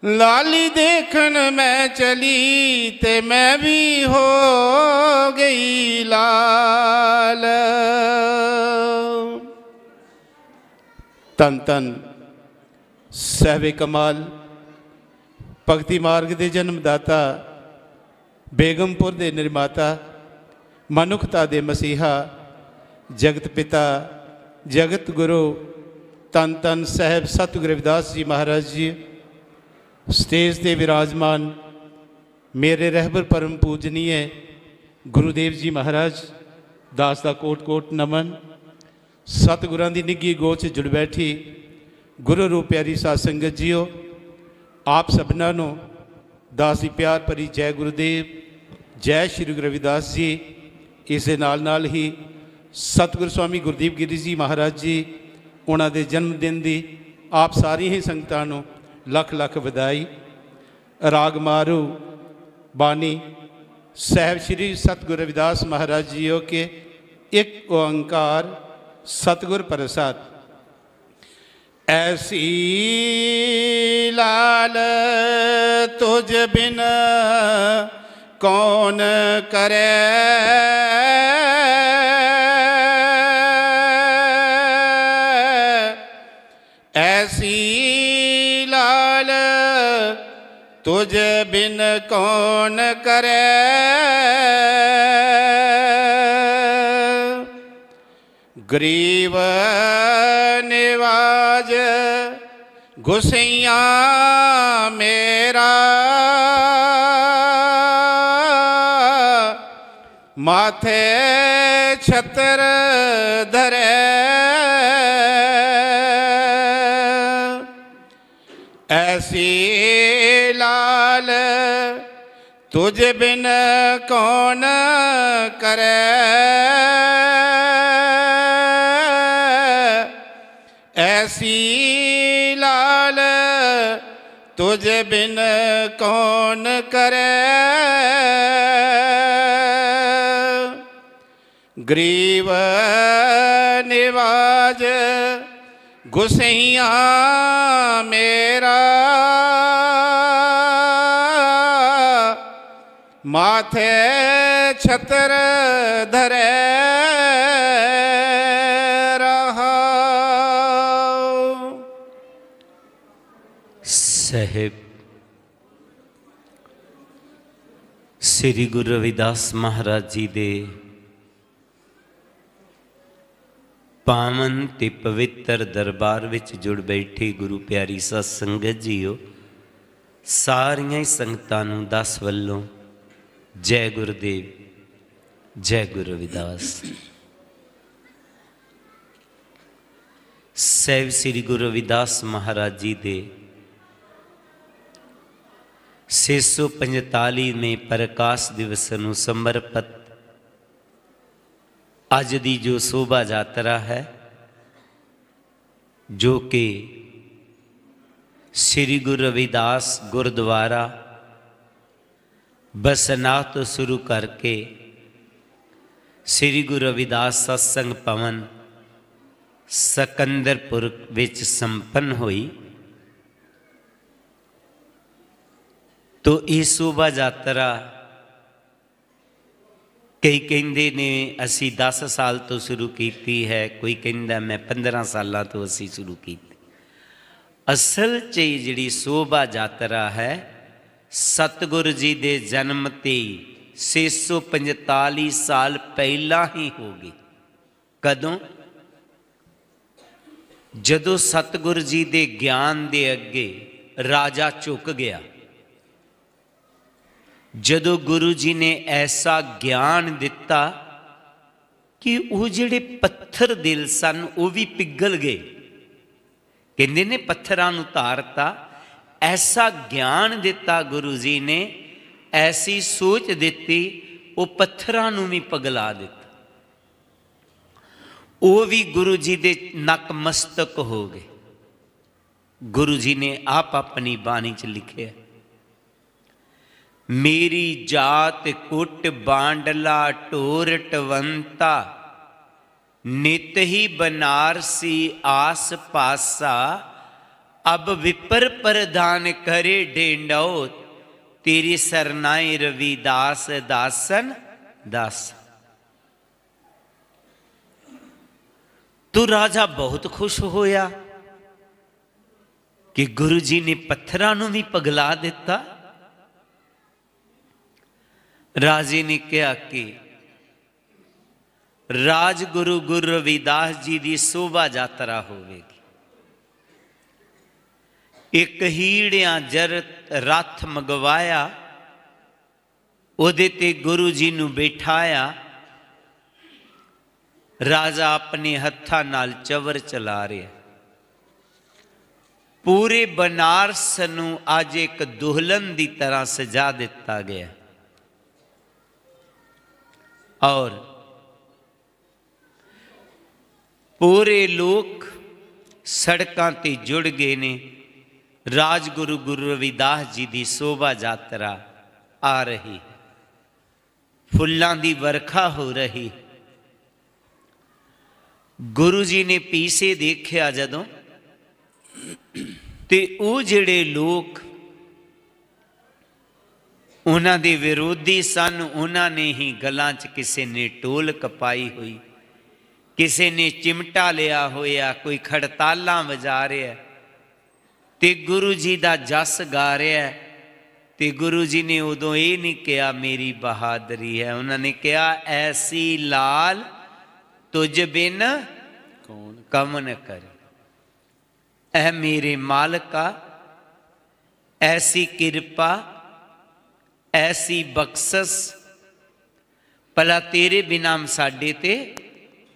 ਲਾਲੀ ਦੇਖਣ ਮੈਂ ਚਲੀ ਤੇ ਮੈਂ ਵੀ ਹੋ ਗਈ ਲਾਲ। ਧੰਨ ਧੰਨ ਸਾਹਿਬ ਕਮਾਲ ਭਗਤੀ ਮਾਰਗ ਦੇ ਜਨਮਦਾਤਾ, ਬੇਗਮਪੁਰ ਦੇ ਨਿਰਮਾਤਾ, ਮਨੁੱਖਤਾ ਦੇ ਮਸੀਹਾ, ਜਗਤ ਪਿਤਾ, ਜਗਤ ਗੁਰੂ ਧੰਨ ਧੰਨ ਸਾਹਿਬ ਸਤਿਗੁਰੂ ਰਵਿਦਾਸ ਜੀ ਮਹਾਰਾਜ ਜੀ ਸਟੇਜ 'ਤੇ ਵਿਰਾਜਮਾਨ ਮੇਰੇ ਰਹਿਬਰ ਪਰਮ ਪੂਜਨੀਏ ਗੁਰੂਦੇਵ ਜੀ ਮਹਾਰਾਜ, ਦਾਸ ਦਾ ਕੋਟ ਕੋਟ ਨਮਨ। ਸਤਿਗੁਰਾਂ ਦੀ ਨਿੱਘੀ ਗੋਦ 'ਚ ਜੁੜ ਬੈਠੀ ਗੁਰੂ ਰੂਪ ਪਿਆਰੀ ਸਾਧ ਸੰਗਤ ਜੀਓ, ਆਪ ਸਭਨਾਂ ਨੂੰ ਦਾਸ ਦੀ ਪਿਆਰ ਭਰੀ ਜੈ ਗੁਰੂਦੇਵ, ਜੈ ਸ਼੍ਰੀ ਗੁਰੂ ਰਵਿਦਾਸ ਜੀ। ਇਸ ਦੇ ਨਾਲ ਨਾਲ ਹੀ ਸਤਿਗੁਰੂ ਸਵਾਮੀ ਗੁਰਦੀਪ ਗਿਰੀ ਜੀ ਮਹਾਰਾਜ ਜੀ, ਉਹਨਾਂ ਦੇ ਜਨਮ ਦਿਨ ਦੀ ਆਪ ਸਾਰੀ ਹੀ ਸੰਗਤਾਂ ਨੂੰ ਲੱਖ ਲੱਖ ਵਧਾਈ। ਰਾਗ ਮਾਰੂ ਬਾਣੀ ਸਾਹਿਬ ਸ਼੍ਰੀ ਸਤਿਗੁਰੂ ਰਵਿਦਾਸ ਮਹਾਰਾਜ ਜੀਓ ਕੇ ਇੱਕ ਓੰਕਾਰ ਸਤਿਗੁਰ ਪ੍ਰਸਾਦ। ऐसी लाल तुझ बिन कौन करे, ऐसी लाल तुझ बिन कौन करे। गरीब निवाज गुसैया मेरा, माथे छत्र धरे। ऐसी लाल तुझ बिन कौन करे, ऐसी लाल तुझे बिन कौन करे, गरीब निवाज गुसैया मेरा, माथे छतर धरे रहा। साहिब श्री गुरु रविदास महाराज जी दे पावन ते पवित्र दरबार विच जुड़ बैठी गुरु प्यारी साध संगत जीओ, सारियां ही संगतां नूं दस वल्लों जय गुरुदेव, जय गुरु रविदास। साहिब श्री गुरु रविदास महाराज जी दे 645वें प्रकाश दिवस नूं समर्पित अज दी जो शोभा यात्रा है, जो कि श्री गुरु रविदास गुरुद्वारा बसना तो शुरू करके श्री गुरु रविदास सत्संग भवन सकंदरपुर विच संपन्न हुई। तो ये शोभा यात्रा कई कहते ने असी 10 साल तो शुरू की है, कोई कहता मैं 15 साल तो असी शुरू की। असल च जी शोभा यात्रा है सतगुरु जी के जन्म ते 645 साल पहला ही हो गई। कदों? जदों सतगुरु जी के ज्ञान के अगे राजा झुक गया, जदों गुरु जी ने ऐसा ज्ञान दिता कि वो जिहड़े पत्थर दिल सन वो भी पिघल गए। कहते ने पत्थरां नूं तारता, ऐसा ज्ञान दिता गुरु जी ने, ऐसी सोच दिती, वो पत्थरां नूं भी पिघला दिता। वो भी गुरु जी दे नकमस्तक हो गए। गुरु जी ने आप अपनी बाणी च लिखे, मेरी जात कुट बांडला टोरटवंता, नित ही बनारसी आस पासा, अब विपर प्रदान करे डेंडो, तेरी सरनाई रविदास दासन दास। तो राजा बहुत खुश होया कि गुरु जी ने पत्थरां नूं भी पिघला दिता। राजे ने कहा कि राजगुरु गुरु रविदास जी की शोभा यात्रा होगी। एक हीड़िया जरत रथ मंगवाया, उहदे ते गुरु जी नूं बैठाया। राजा अपने हत्थां नाल चवर चला रहा। पूरे बनारस नूं अज एक दुल्हन की तरह सजा दिता गया और पूरे लोग सड़कों ते जुड़ गए ने। राजगुरु गुरु रविदास जी की शोभा यात्रा आ रही, फुल्लां दी वर्खा हो रही। गुरु जी ने पीछे देखा जदों ते वो जिहड़े लोग उन्हां दे विरोधी सन, उन्होंने ही गलां च किसी ने ढोल कपाई हुई, किसी ने चिमटा लिया होया, कोई खड़तालां वजा रहा ते गुरु जी का जस गा रहा है। ते गुरु जी ने उदों ये नहीं कहा मेरी बहादुरी है, उन्होंने कहा ऐसी लाल तुझ बिन कौन करे। ऐ मेरे मालिका, ऐसी कृपा, ऐसी बख्शस भला तेरे बिना साडे ते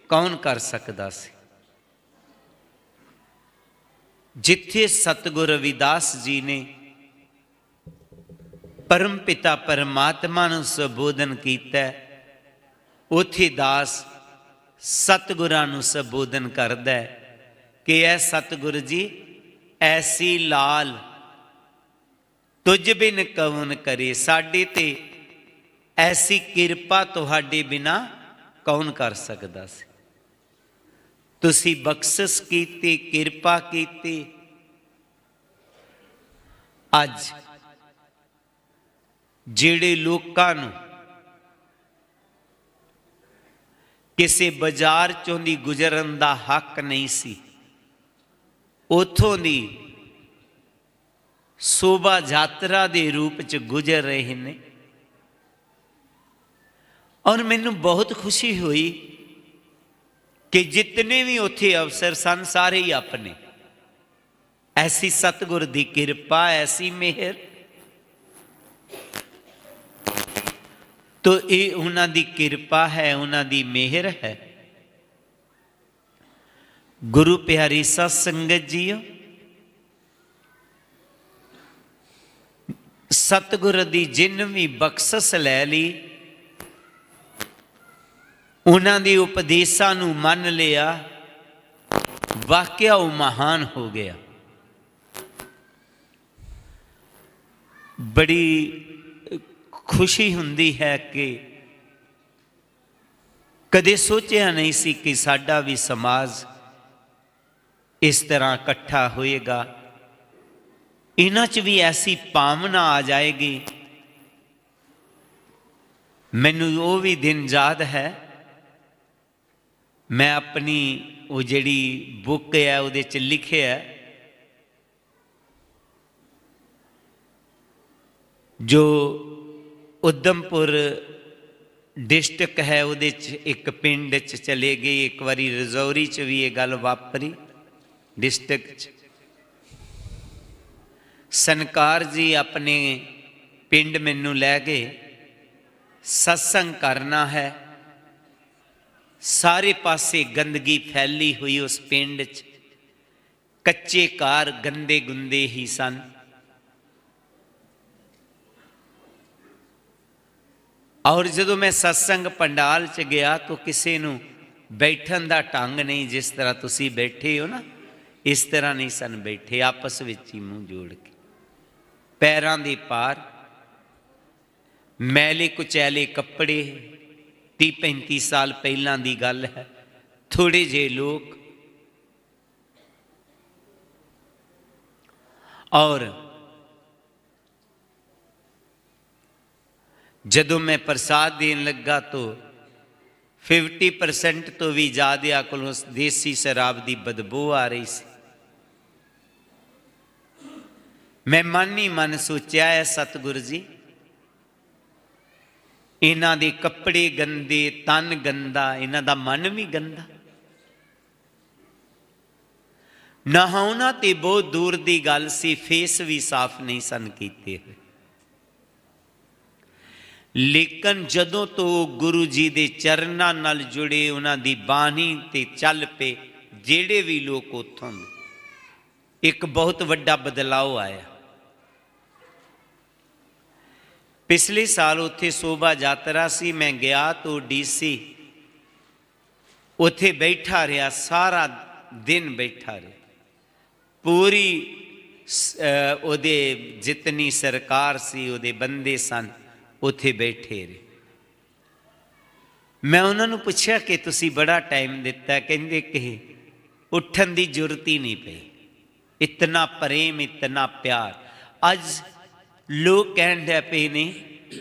कौन कर सकता सी। जिथे सतगुरु रविदास जी ने परम पिता परमात्मा नूं संबोधन किया, उथे दास सतगुरां नूं संबोधन करदा है कि ऐ सतगुरु जी ऐसी लाल तुझ बिन कौन करे, साडे ते ऐसी किरपा तुहाडे बिना कौन कर सकदा सी। तुसी बख्शिश कीती, किरपा कीती। अज जिहड़े लोकां नूं किसी बाजार चों दी गुजरन दा हक नहीं सी, उथों दी शोभा यात्रा दे रूप च गुजर रहे ने। और मैनू बहुत खुशी हुई कि जितने भी उत्थे अफसर सन सारे ही अपने। ऐसी सतगुर दी किरपा, ऐसी मेहर, तो ये उन्हां दी किरपा है, उन्हां दी मेहर है। गुरु प्यारी सत संगत जीओ, सतगुर दी जिन भी बख्शिश लै ली, उन्हां दी उपदेशां नूं मन लिया, वाकया वो महान हो गया। बड़ी खुशी हुंदी है कि कदे सोचिया नहीं सी कि साडा भी समाज इस तरह इकट्ठा होएगा, इन्हां च भी ऐसी भावना आ जाएगी। मैनू वो भी दिन याद है, मैं अपनी वो जिहड़ी बुक है उहदे च लिखे है, जो उधमपुर डिस्ट्रिक्ट है उहदे च एक पिंड च चले गए। एक बारी रजौरी च भी ये गल वापरी डिस्ट्रिक्ट च। सनकार जी अपने पिंड मैनू लै गए, सत्संग करना है। सारे पासे गंदगी फैली हुई उस पिंड च, कच्चे घर गंदे गुंदे ही सन। और जदों मैं सत्संग पंडाल च गया तो किसी नूं बैठन दा ढंग नहीं, जिस तरह तुसी बैठे हो ना इस तरह नहीं सन बैठे, आपस विच ही मुंह जोड़ के, पैरां दे पार, मैले कुचैले कपड़े। 30-35 साल पहलां दी गल है। थोड़े जे लोग, और जदों मैं प्रसाद देन लगा तो 50% तो भी ज़्यादा कोलों देसी शराब की बदबू आ रही सी। मैं मन ही मन सोचा है, सतगुरु जी इन्हां दे कपड़े गंदे, तन गंदा, इन्हां दा मन भी गंदा। नहाउणा ते बहुत दूर की गल सी, फेस भी साफ नहीं सन कीते हुए। लेकिन जदों तो गुरु जी के चरनां नाल जुड़े, उन्हां दी बाणी ते चल पे, जेड़े भी लोग उत्थों, एक बहुत वड्डा बदलाव आया। पिछले साल उत्थे शोभा यात्रा सी, मैं गया तो डीसी उत्थे बैठा रहा, सारा दिन बैठा रहा। पूरी ओदे जितनी सरकार सी, ओदे बंदे सन, उत्थे बैठे रहे। मैं उन्होंने पूछा कि तुसी बड़ा टाइम दिता, कहते कि उठन की जरूरत ही नहीं पई, इतना प्रेम, इतना प्यार। अज लोग कहन लग पे ने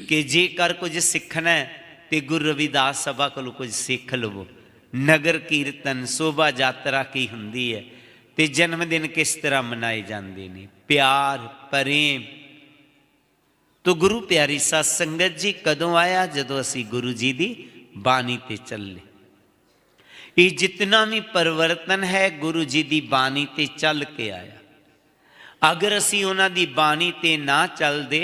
कि जेकर कुछ सीखना है तो गुरु रविदास सभा को कुछ सीख लवो। नगर कीर्तन, शोभा यात्रा की हुंदी है, तो जन्मदिन किस तरह मनाए जाते हैं, प्यार प्रेम। तो गुरु प्यारी सत संगत जी कदों आया, जदों असी गुरु जी की बाणी ते चले। ये जितना भी परिवर्तन है गुरु जी की बाणी ते चल के आया। अगर असी उन्हां दी बाणी ते ना चलदे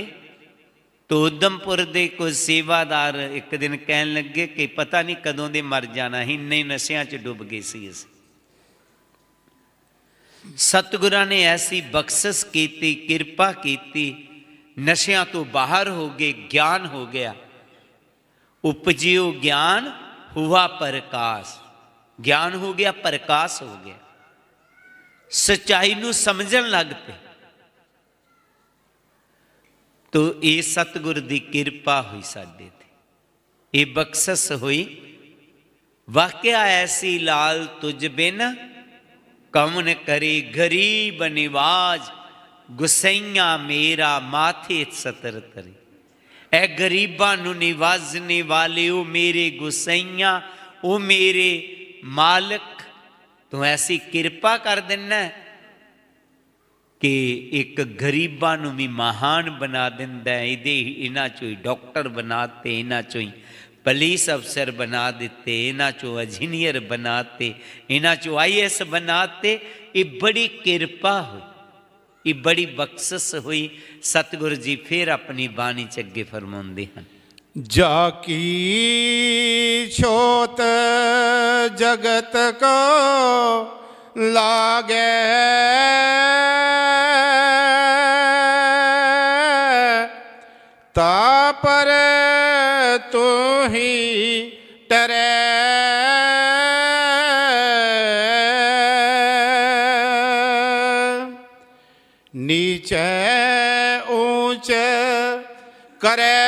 तो उधमपुर के कुछ सेवादार एक दिन कहन लगे कि पता नहीं कदों दे मर जाना, इन्ने नशियां च डुब गए सी असीं। सतगुरां ने ऐसी बख्शिश की, किरपा की, नशियां तो बाहर हो गए, ज्ञान हो गया। उपजियो ज्ञान हुआ प्रकाश, ज्ञान हो गया, प्रकाश हो गया, सच्चाई नूं समझन लग पे। तो ये सतगुर की किरपा हुई साडे ते, ये बख्शस हुई। वाकया ऐसी लाल तुझ बिन कौन करे, गरीब निवाज गुसैया मेरा माथे सतर तरे। ए गरीबां नूं निवाजने वाले ओ मेरे गुसैया, ओ मेरे मालिक, तू ऐसी किरपा कर देना कि एक गरीबां नूं भी महान बना दिंदा है। इन्हां चों ही डॉक्टर बनाते, इन्हां चों ही पुलिस अफसर बना दिते, इन्हां चों इंजीनियर बनाते, इन्हां चों IAS बनाते। ये बड़ी किरपा हुई, ये बड़ी बख्शस हुई। सतगुरु जी फिर अपनी बाणी च अगे फरमाउंदे हन, जाकी छोत जगत को लागे, ता पर तू ही टरे। नीचे ऊंच करे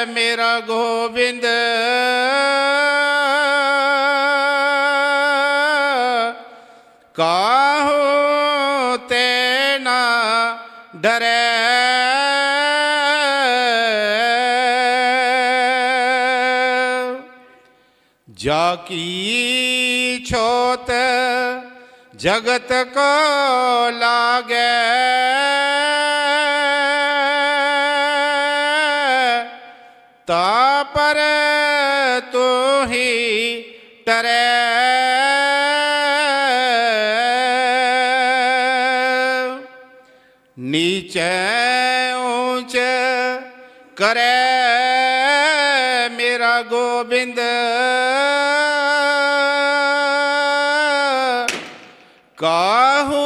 मेरा गोविंद, काहू ते ना डरे। जाकी छोत जगत को लागे, ता पर तू ही टरे। नीचे ऊंच करे मेरा गोविंद, काहू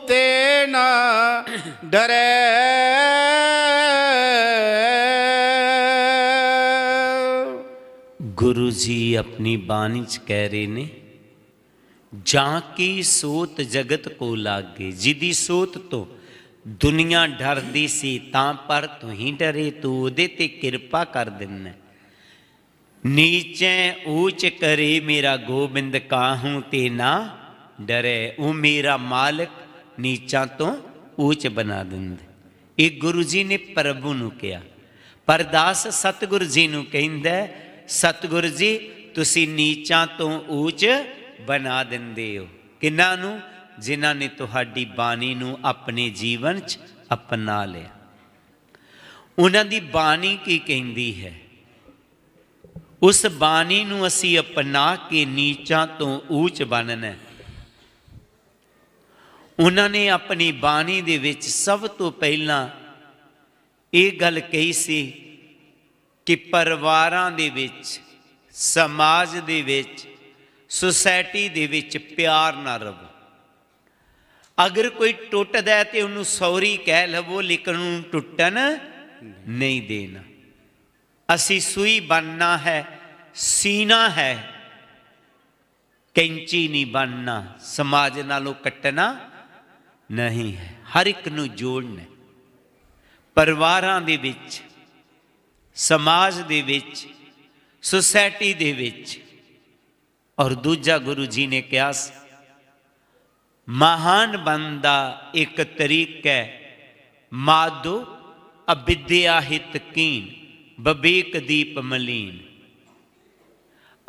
ते ना डरे। गुरु जी अपनी बाणी च कह रहे ने, जाकी सोत जगत को लागे, जिदी सोत तो दुनिया डरदी सी, तां पर तू ही डरे, तू उहदे ते किरपा कर देना। नीचे ऊंच करे मेरा गोबिंद, काहू ते ना डरे। वो मेरा मालिक नीचा तो ऊंच बना दिंदा। ये गुरु जी ने प्रभु नूं कहा, परदास सतगुरु जी नूं कहंदा, सतगुरु जी तुसी नीचा तो ऊंच बना दिंदे हो। किन्हां नूं? जिन्हां ने तुहाडी बाणी नूं अपने जीवन च अपना लिया। उन्हां दी बाणी की कहंदी है? उस बाणी नूं असीं अपना के नीचा तो ऊंच बनना। उन्होंने अपनी बाणी दे विच सब तो पहला ये गल कही सी कि परिवारां दे विच, समाज दे विच, सोसाइटी दे विच प्यार ना रवो। अगर कोई टुटदा है तो उन्होंने सॉरी कह लवो, लेकिन उन्होंने टुटन नहीं देना। असी सूई बनना है, सीना है, कैंची नहीं बनना। समाज नालों कट्टना नहीं है, हर एक नूं जोड़ना। परिवारां दे विच, समाज दे विच, सोसाइटी दे विच। और दूजा गुरु जी ने कहा, महान बंदा एक तरीका है, माधो अविद्या हित कीन, बबेक दीप मलीन।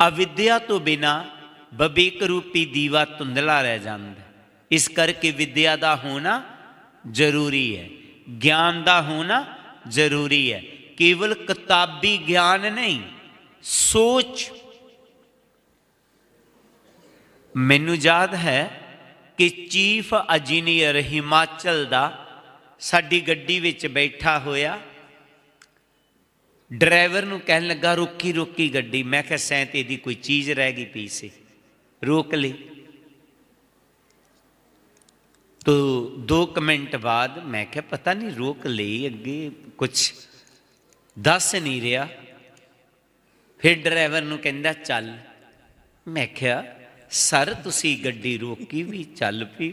अविद्या तो बिना बबेक रूपी दीवा धुंधला रह जाता। इस करके विद्या का होना जरूरी है, ज्ञान का होना जरूरी है। केवल किताबी ज्ञान नहीं, सोच। मैनू याद है कि चीफ इंजीनियर हिमाचल का साडी गड्डी विच बैठा होया, ड्राइवर नूं कहन लगा रोकी रोकी गड्डी। मैं कहा सैंत इहदी कोई चीज़ रह गई पीछे, रोक ली। तो 2 मिनट बाद मैं क्या पता नहीं रोक ली, अगे कुछ दस नहीं रहा। फिर ड्राइवर नूं कहंदा चल। मैं क्या सर तुसी गड्डी रोकी भी चल पी।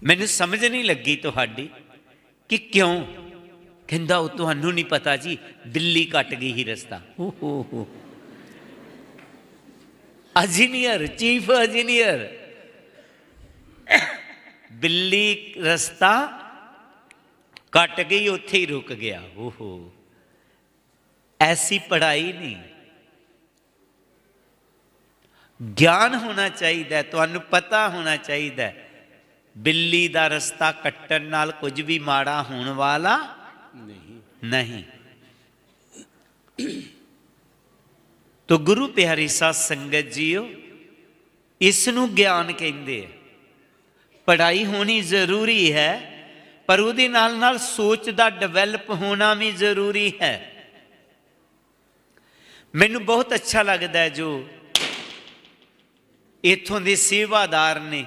मैनूं समझ नहीं लगी तुहाडी कि क्यों? कहता वो तुहानू नहीं पता जी, बिल्ली कट गई ही रस्ता। हो इंजीनियर, चीफ इंजीनियर, बिल्ली रस्ता कट गई, उत्थे ही रुक गया। ओहो, ऐसी पढ़ाई नहीं। ज्ञान होना चाहिए, तुहानू पता होना चाहिए बिल्ली का रस्ता कट्टन नाल कुछ भी माड़ा होने वाला नहीं। तो गुरु प्यारी साध संगत जीओ, इसनू ज्ञान कहते हैं। पढ़ाई होनी जरूरी है, पर उहदे नाल नाल सोच का डिवेलप होना भी जरूरी है। मैनू बहुत अच्छा लगता है जो इत्थों के सेवादार ने,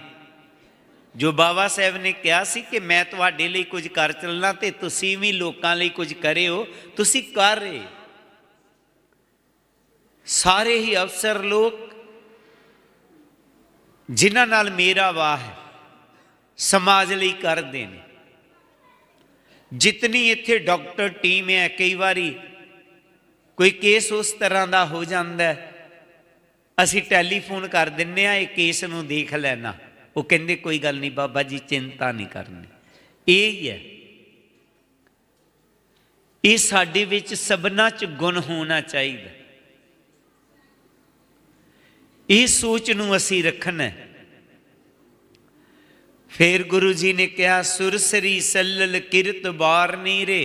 जो बाबा साहब ने कहा सी कि मैं तुहाडे लई कुछ कर चलना ते तुसीं भी लोकां लई कुछ करिओ, तुसीं कर रहे। सारे ही अफसर लोग जिन्हां नाल मेरा वाह है, समाज लई करदे ने। जितनी इत्थे डॉक्टर टीम है, कई बारी कोई केस उस तरह का हो जाता है, असी टैलीफोन कर दिन्ने आ, इस केस नूं देख लेना। वो कहते कोई गल नहीं बाबा जी, चिंता नहीं करनी। यही है, ये साडे विच सबना च गुण होना चाहिए। इस सोच नूं असी रखना है। फिर गुरु जी ने कहा, सुरसरी सल्लल किरत बार नीरे,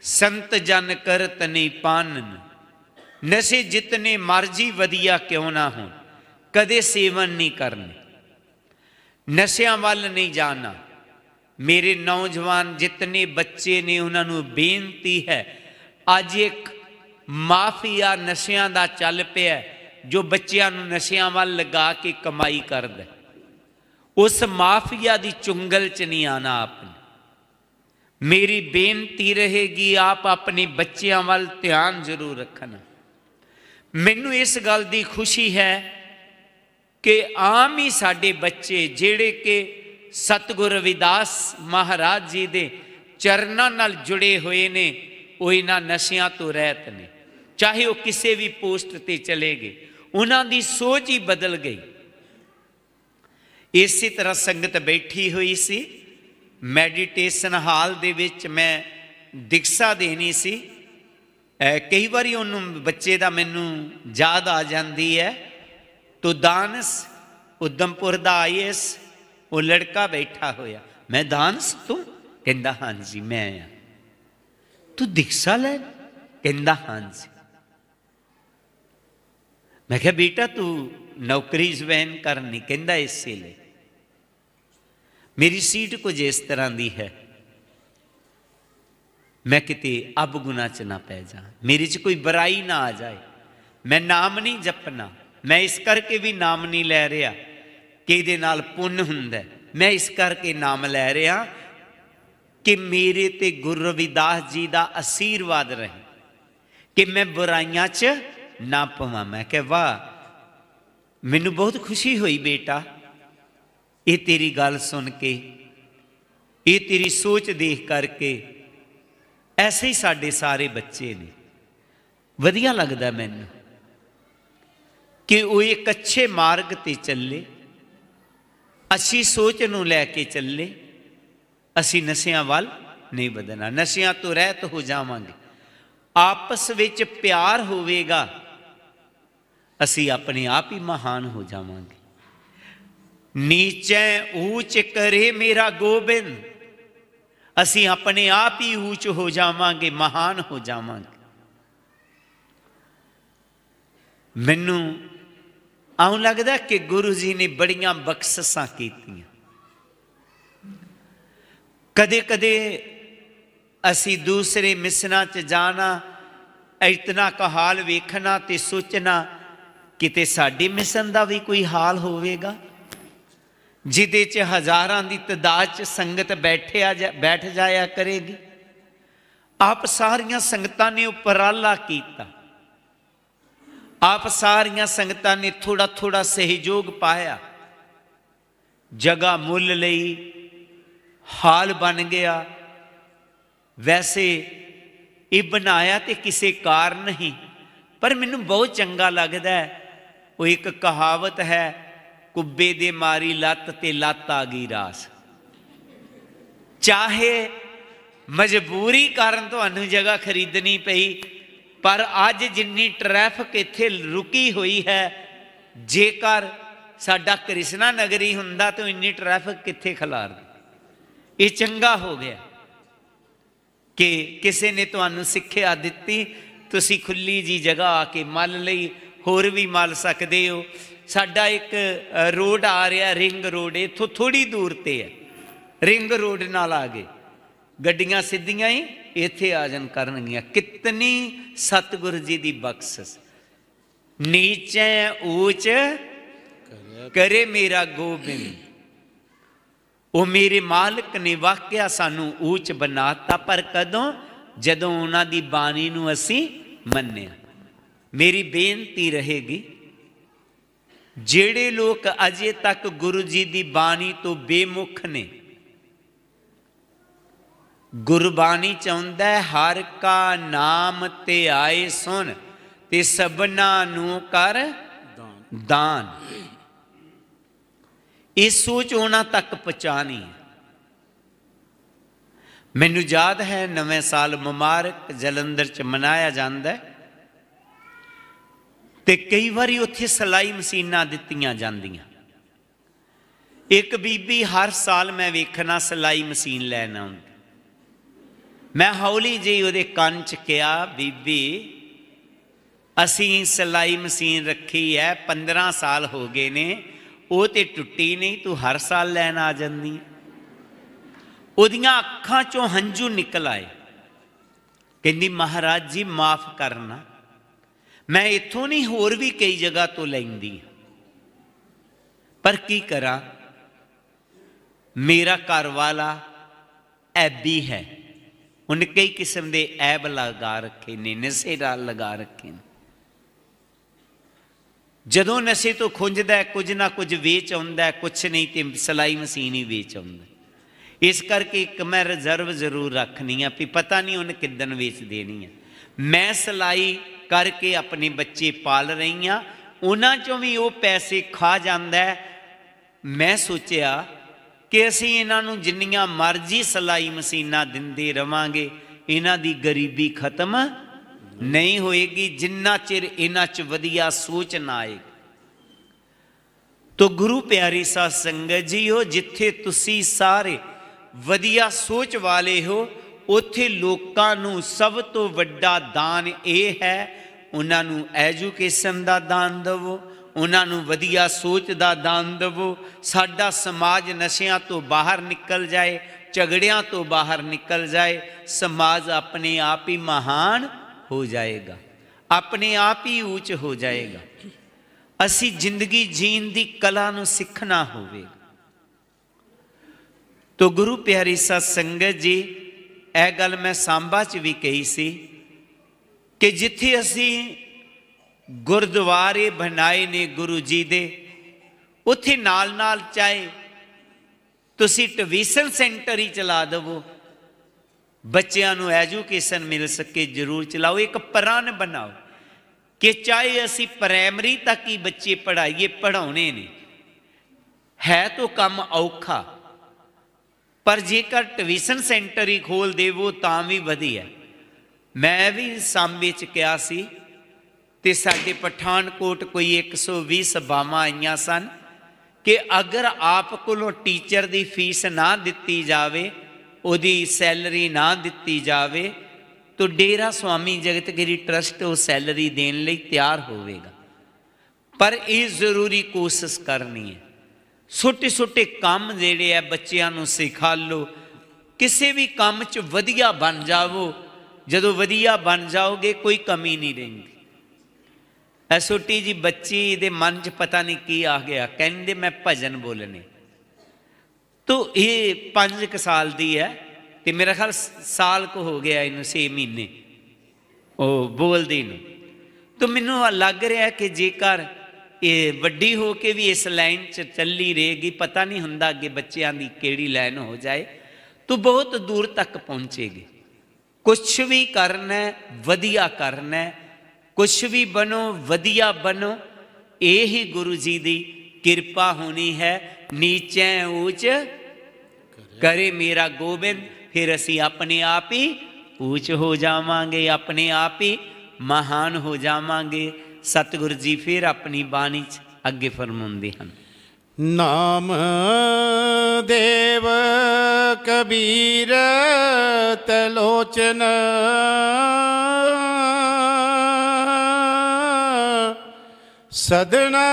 संत जन करत नहीं पानन। नशे जितने मर्जी वधिया क्यों ना हो, कदे सेवन नहीं करने, नशियां वाल नहीं जाना। मेरे नौजवान जितने बच्चे ने उन्होंने बेनती है, अज एक माफिया नशियां दा चल पिया, जो बच्चों नूं नशियां वाल लगा के कमाई करदा। उस माफिया की चुंगल च नहीं आना आपने। मेरी बेनती रहेगी, आप अपने बच्चों वाल ध्यान जरूर रखना। मैनू इस गल की खुशी है कि आम ही साडे बच्चे जेड़े के सतगुरु रविदास महाराज जी दे चरनां नाल जुड़े हुए ने, वो इन्हां नशियां तो रहत ने। चाहे वो किसी भी पोस्ट ते चले गए, उन्हां दी सोच ही बदल गई। इसी तरह संगत बैठी हुई सी, मैडिटेशन हाल दे विच मैं दीक्षा देनी सी। कई बारी उन्होंने बच्चे का मैनू याद आ जाती है। तो दानस उधमपुर का IAS वो लड़का बैठा होया, मैं दानस तू? कहता हाँ जी मैं हाँ। तू दीक्षा लै? कहता हाँ जी। मैं क्या बेटा तू नौकरी ज्वाइन करनी? कहता इसे ले। मेरी सीट कुछ इस तरह की है, मैं किते अब गुना च ना पै जा, मेरे च कोई बुराई ना आ जाए। मैं नाम नहीं जपना, मैं इस करके भी नाम नहीं लै रहा कि इहदे नाल पुण्य हुंदा। मैं इस करके नाम लै रहा कि मेरे ते गुरु रविदास जी का आशीर्वाद रहे कि मैं बुराइयां च ना पवां। मैं कह वाह, मैनू बहुत खुशी हुई बेटा ये तेरी गल सुन के, ये तेरी सोच देख करके। ऐसे ही साडे सारे बच्चे ने। वधिया लगदा मैनू कि वो एक अच्छे मार्ग ते चले, अच्छी सोच नूं लैके चले। असी नशियां वाल नहीं बदलना, नशियां तो रहत हो जावांगे। आपस विच प्यार होवेगा, असी अपने आप ही महान हो जावांगे। नीचे ऊंच करे मेरा गोबिंद, असी अपने आप ही ऊंच हो जावांगे, महान हो जावांगे। मैनू आउं लगदा कि गुरु जी ने बड़ियां बख्शिशां कीतियां। कदे कदे असी दूसरे मिसनां च जाना, इतना का हाल वेखना ते सोचना किते साडे मिसन दा भी कोई हाल होवेगा, जिदे च हजारां दी तादाद च संगत बैठ जाया करेगी। आप सारियां संगतां ने उपराला कीता, आप सारियां संगतां ने थोड़ा थोड़ा सहयोग पाया। जगह मुल लई, हाल बन गया, वैसे ये बनाया तो किसी कारण नहीं, पर मैनू बहुत चंगा लगता है। वो एक कहावत है, कुब्बे दे मारी लत्त ते लत्त आ गई रास। चाहे मजबूरी कारण तुहानू जगह खरीदनी पई, पर अज जिन्नी ट्रैफिक इत्थे रुकी हुई है, जेकर साडा कृष्णा नगरी हुंदा तो इन्नी ट्रैफिक कित्थे खलार दी। ये चंगा हो गया कि किसी ने तुहानू सिक्ख्या दित्ती, तुसी खुली जी जगह आके मल लई, होर भी मल सकते हो। साडा एक रोड आ रहा, रिंग रोड, इत्थों थोड़ी दूर ते है, रिंग रोड नाल आ गए, गड्डियां सीधियां ही इत्थे आ जान करनगियां। कितनी सतगुरु जी की बख्शिश। नीचे ऊंच करे मेरा गोबिंद, वो मेरे मालिक ने वाकया सानू ऊंच बनाता, पर कदों जदों उन्हां दी बाणी नू असीं मन्निया। मेरी बेनती रहेगी, जेड़े लोग अजे तक गुरु जी की बाणी तो बेमुख ने, गुरबाणी चाहुंदा है हर का नाम ते आए सुन, ते सबना नू कर दान। इस सोच उन्हां तक पहुँचानी। मैनू याद है नवें साल मुबारक जलंधर च मनाया जाता है, ते कई बारी उत्थे सिलाई मशीनां दित्तियां जांदियां। एक बीबी हर साल मैं वेखना सिलाई मशीन लैन आउंदी। मैं हौली जी उहदे कंन च कहा, बीबी असीं सिलाई मशीन रखी है, 15 साल हो गए ने, वो तो टुट्टी नहीं, तू हर साल लैन आ जांदी। उहदियां अखां चों हंझू निकल आए, कहंदी महाराज जी माफ़ करना, मैं इत्थों नहीं होर भी कई जगह तो लैंदी, पर की करा, मेरा घर वाला ऐबी है, उन्हें कई किस्म के ऐब लगा रखे ने, नशे लगा रखे ने। जदों नशे तो खुंजदा कुछ ना कुछ वेच आउंदा, कुछ नहीं तो सिलाई मशीन ही वेच आउंदा। इस करके एक मैं रिजर्व जरूर रखनी है, भी पता नहीं उन्हें किदन वेच देनी है। मैं सिलाई करके अपने बच्चे पाल रही हाँ, उन्हां चों भी वो पैसे खा जांदा है। मैं सोचिया कि असीं इन्हां नूं जिन्नियां मर्जी सिलाई मशीनां दिंदे रवांगे, इन्हां दी गरीबी खत्म नहीं होएगी जिन्ना चिर इन्हां च वधिया सोच ना आएगी। तो गुरु प्यारी साध संगत जी हो, जिथे तुसी सारे वधिया सोच वाले हो, उत्थे लोकां नूं सब तो वड्डा दान ये है, उन्हां नूं एजुकेशन दा दान दवो, उन्हां नूं वधिया सोच दा दान दवो। साडा समाज नशियां तो बाहर निकल जाए, झगड़ियां तो बाहर निकल जाए, समाज अपने आप ही महान हो जाएगा, अपने आप ही ऊंच हो जाएगा। असी जिंदगी जीन दी कला नूं सीखना होवेगा। तो गुरु प्यारी साध संगत जी, यह गल मैं सांबा च भी कही सी कि जिथे असी गुरुद्वारे बनाए ने गुरु जी दे, उत्थे नाल नाल चाहे तुसी ट्यूशन सेंटर ही चला दवो, बच्चों को एजुकेशन मिल सके, जरूर चलाओ। एक प्रण बनाओ कि चाहे असी प्राइमरी तक ही बच्चे पढ़ाइए, पढ़ाने ने है तो काम औखा, पर जेकर ट्यूशन सेंटर ही खोल देवो तां भी वधिया। मैं भी सांबे च कहा सी, ते साडे पठानकोट कोई 120 सभावां आईयां सन कि अगर आप कोलों टीचर की फीस ना दिती जावे, उहदी सैलरी ना दिती जावे, तो डेरा स्वामी जगतगिरी ट्रस्ट वो सैलरी देन लई तैयार होवेगा। पर यह जरूरी कोशिश करनी है। छोटे छोटे काम जिहड़े है बच्चों नूं सिखा लो, किसी भी काम च वधिया बन जावो। जदों वधिया बन जाओगे कोई कमी नहीं रहेगी। छोटी जी बच्ची दे मन च पता नहीं की आ गया, कहंदे मैं भजन बोलने। तो ये 5 साल दी है, तो मेरा ख्याल साल को हो गया इन्हूं 6 महीने वो बोलदी नूं। तो मैनूं लग रहा है कि जेकर ये वड्डी हो के भी इस लाइन च चली रहेगी, पता नहीं हुंदा अगे बच्चों की किहड़ी लाइन हो जाए, तो बहुत दूर तक पहुँचेगी। कुछ भी करना है वधिया करना है, कुछ भी बनो वधिया बनो, यही गुरु जी की किरपा होनी है। नीचे ऊंच करे मेरा गोबिंद, फिर असी अपने आप ही ऊंच हो जावांगे, अपने आप ही महान हो जावांगे। सतगुरु जी फिर अपनी बाणी च अगे फरमाते हैं, नाम देव कबीर तलोचन, सदना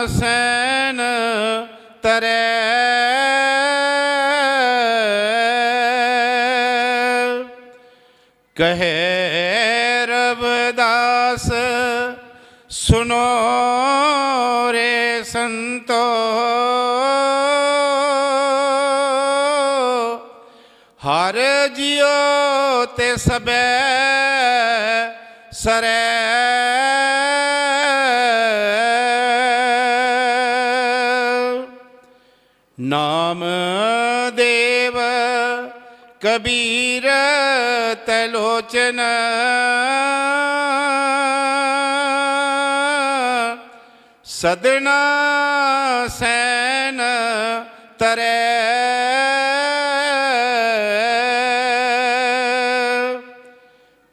सैन तरै, कहे रविदास सुनो रे संतो, हर जियो ते सबे सरै, नाम देव कबीर तलोचन, सदना सैन तरै,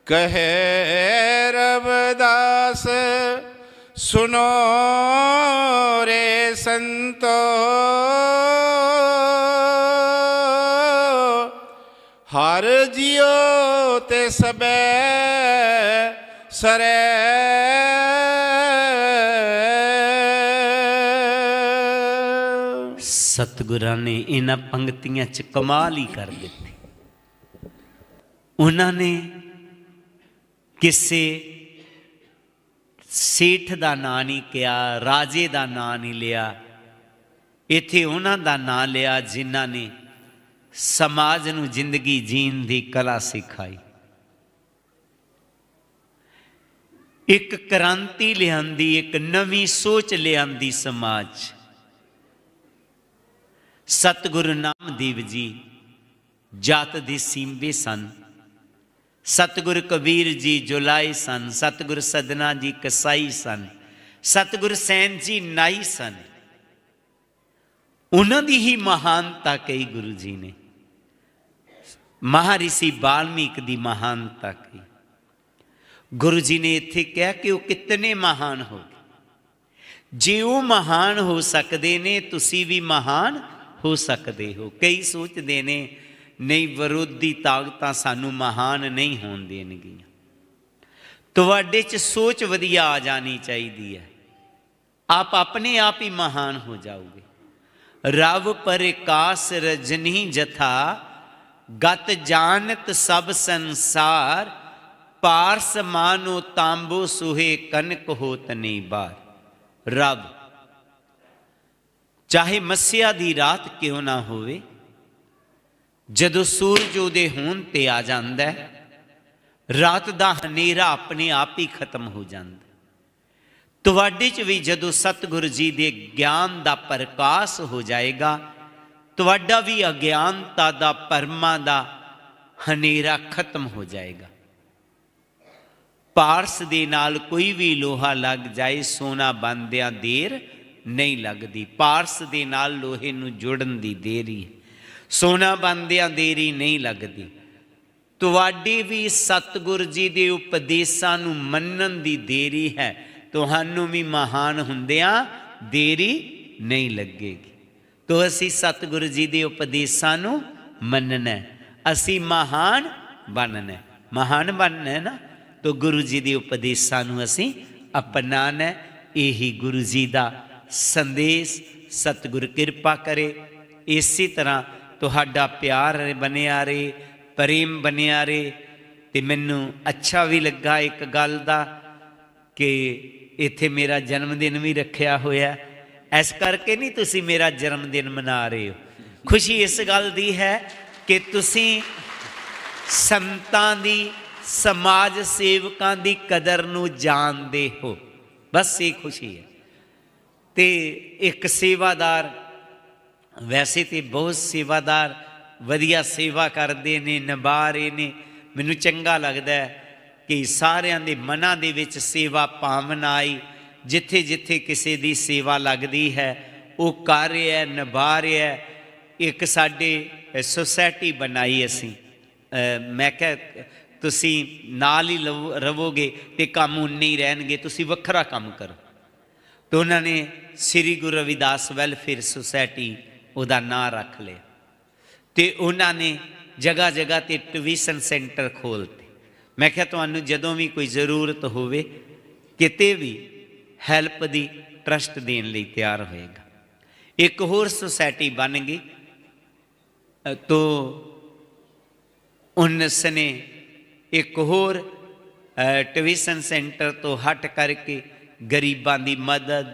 कहे रविदास सुनो रे संतो, हर जियो ते सबे सरै। सतगुरां ने इन्हां पंक्तियां च कमाल ही कर दित्ती। उन्होंने किसी सेठ का नां नहीं किया, राजे का नां नहीं लिया, इत्थे उन्हां दा नां लिया जिन्हां ने समाज नूं जिंदगी जीण दी कला सिखाई, एक क्रांति लियांदी, एक नवी सोच लियांदी समाज। सतगुरु नामदेव जी जात दे सींबे सन, सतगुरु कबीर जी जुलाई सन, सतगुरु सदना जी कसाई सन, सतगुरु सैन जी नाई सन। उन्होंने ही महानता कही गुरु जी ने, महारिषि वाल्मीकि की महानता कही। गुरु जी ने इत्थे कहा कि वो कितने महान हो गए, जे वो महान हो सकते ने तुसी भी महान हो सकते हो। कई सोचते ने नहीं विरोधी ताकतां सानू महान नहीं होण देणगियां, तुहाडे च सोच वधिया आ जानी चाहिए है, आप अपने आप ही महान हो जाओगे। रव प्रकाश रजनी जथा, गत जानत सब संसार, पारस मानो तांबो सुहे कनक होत नहीं बार। रब चाहे मस्या दी रात क्यों ना होवे, जदों सूरज उदे होण ते आ जांदा है, रात दा हनेरा अपने आप ही खत्म हो जाता। तुहाडे च भी जदों सतगुरु जी दे ज्ञान दा प्रकाश हो जाएगा, तुहाडा भी अज्ञानता दा परमा दा हनेरा खत्म हो जाएगा। पारस दे नाल कोई भी लोहा लग जाए, सोना बनदियां देर नहीं लगती। पारस दे नाल लोहे नूं जुड़न दी देरी है, सोना बनदियां देरी नहीं लगती। तुहाडी भी सतगुरु जी दे उपदेशां नूं मन्नण दी देरी है, तुहानूं भी महान हुंदियां देरी नहीं लगेगी। तो असी सतगुरु जी दे उपदेशां नूं मन्नना, असी महान बनना। महान बनना है ना, तो गुरु जी दे उपदेशां नूं असी अपनाना। यही गुरु जी दा संदेश। सतगुरु कृपा करे इसी तरह तुहाडा प्यार बनिया रहे, प्रेम बनिया रहे। तो मैनू अच्छा भी लगा एक गल दा कि इत्थे मेरा जन्मदिन भी रखिया होया। इस करके नहीं तुसी मेरा जन्मदिन मना रहे हो, खुशी इस गल दी है कि तुसी संतां दी, समाज सेवकां दी कदर नूं जानदे हो, बस ये खुशी है। ते एक सेवादार, वैसे तो बहुत सेवादार वधिया सेवा करते ने, निभा रहे ने, ਮੈਨੂੰ ਚੰਗਾ ਲੱਗਦਾ ਹੈ कि सारिਆਂ ਦੇ ਮਨਾਂ ਦੇ ਵਿੱਚ सेवा ਭਾਵਨਾ आई। जिथे जिथे किसी दी सेवा लगती है वो कर रहा है, निभा रहा है। एक साडे सोसाइटी बनाई असी, मैं क्या तुसी नाल ही रवोगे तो काम उन्ने ही रहणगे, तुसी वखरा काम करो। तो उन्होंने श्री गुरु रविदास वैलफेयर सोसाइटी उहदा नाम रख लिया। तो उन्होंने जगह जगह ते ट्यूशन सेंटर खोलते। मैं क्या तुहानू जदों भी कोई जरूरत होवे किते भी हैल्प दी ट्रस्ट देने लई तैयार होएगा। एक होर सोसाइटी बन गई तो उसने एक होर ट्यूशन सेंटर तो हट करके गरीबां दी मदद,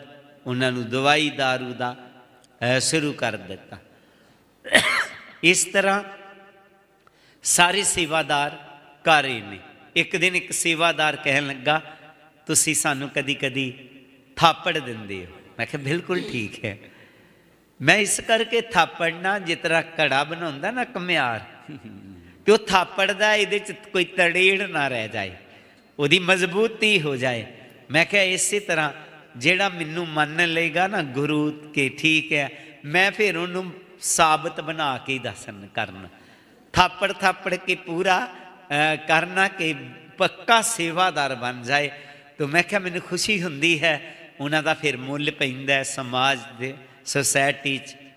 उन्होंने दवाई दारू दा शुरू कर दिता। इस तरह सारे सेवादार कर रहे हैं। एक दिन एक सेवादार कहन लगा तुसी सानू कदी कदी थापड़ देंदे हो। मैं कहा बिल्कुल ठीक है, मैं इस करके थापड़ना जिस तरह कड़ा बनाता ना घमियार, तो थापड़दा इहदे च कोई तड़ेड़ ना रह जाए, उहदी मजबूती हो जाए। मैं क्या इसी तरह जेड़ा मैनू मन लेगा ना गुरु के ठीक है, मैं फिर उन्होंने साबित बना के दसन करना, थापड़ थापड़ के पूरा करना कि पक्का सेवादार बन जाए। तो मैं क्या मैनू खुशी हुंदी है, उन्हों का फिर मुल पैंदा है समाज दे सोसाइटी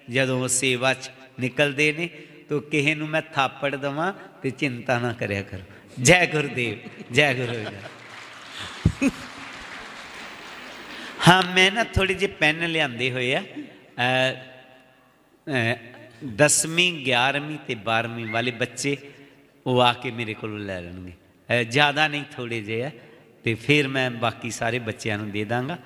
जदों वो सेवा च निकलते हैं। तो किसी नूं मैं थापड़ देवां तो चिंता ना करया करो। जय गुरुदेव, जय गुरु। हाँ मैं ना थोड़ी जी पेन लियाते हुए आ 10वीं 11वीं ते 12वीं वाले बच्चे वो आके मेरे को लै लेंगे, ज़्यादा नहीं थोड़े जे है, तो फिर मैं बाकी सारे बच्चों को दे दाँगा।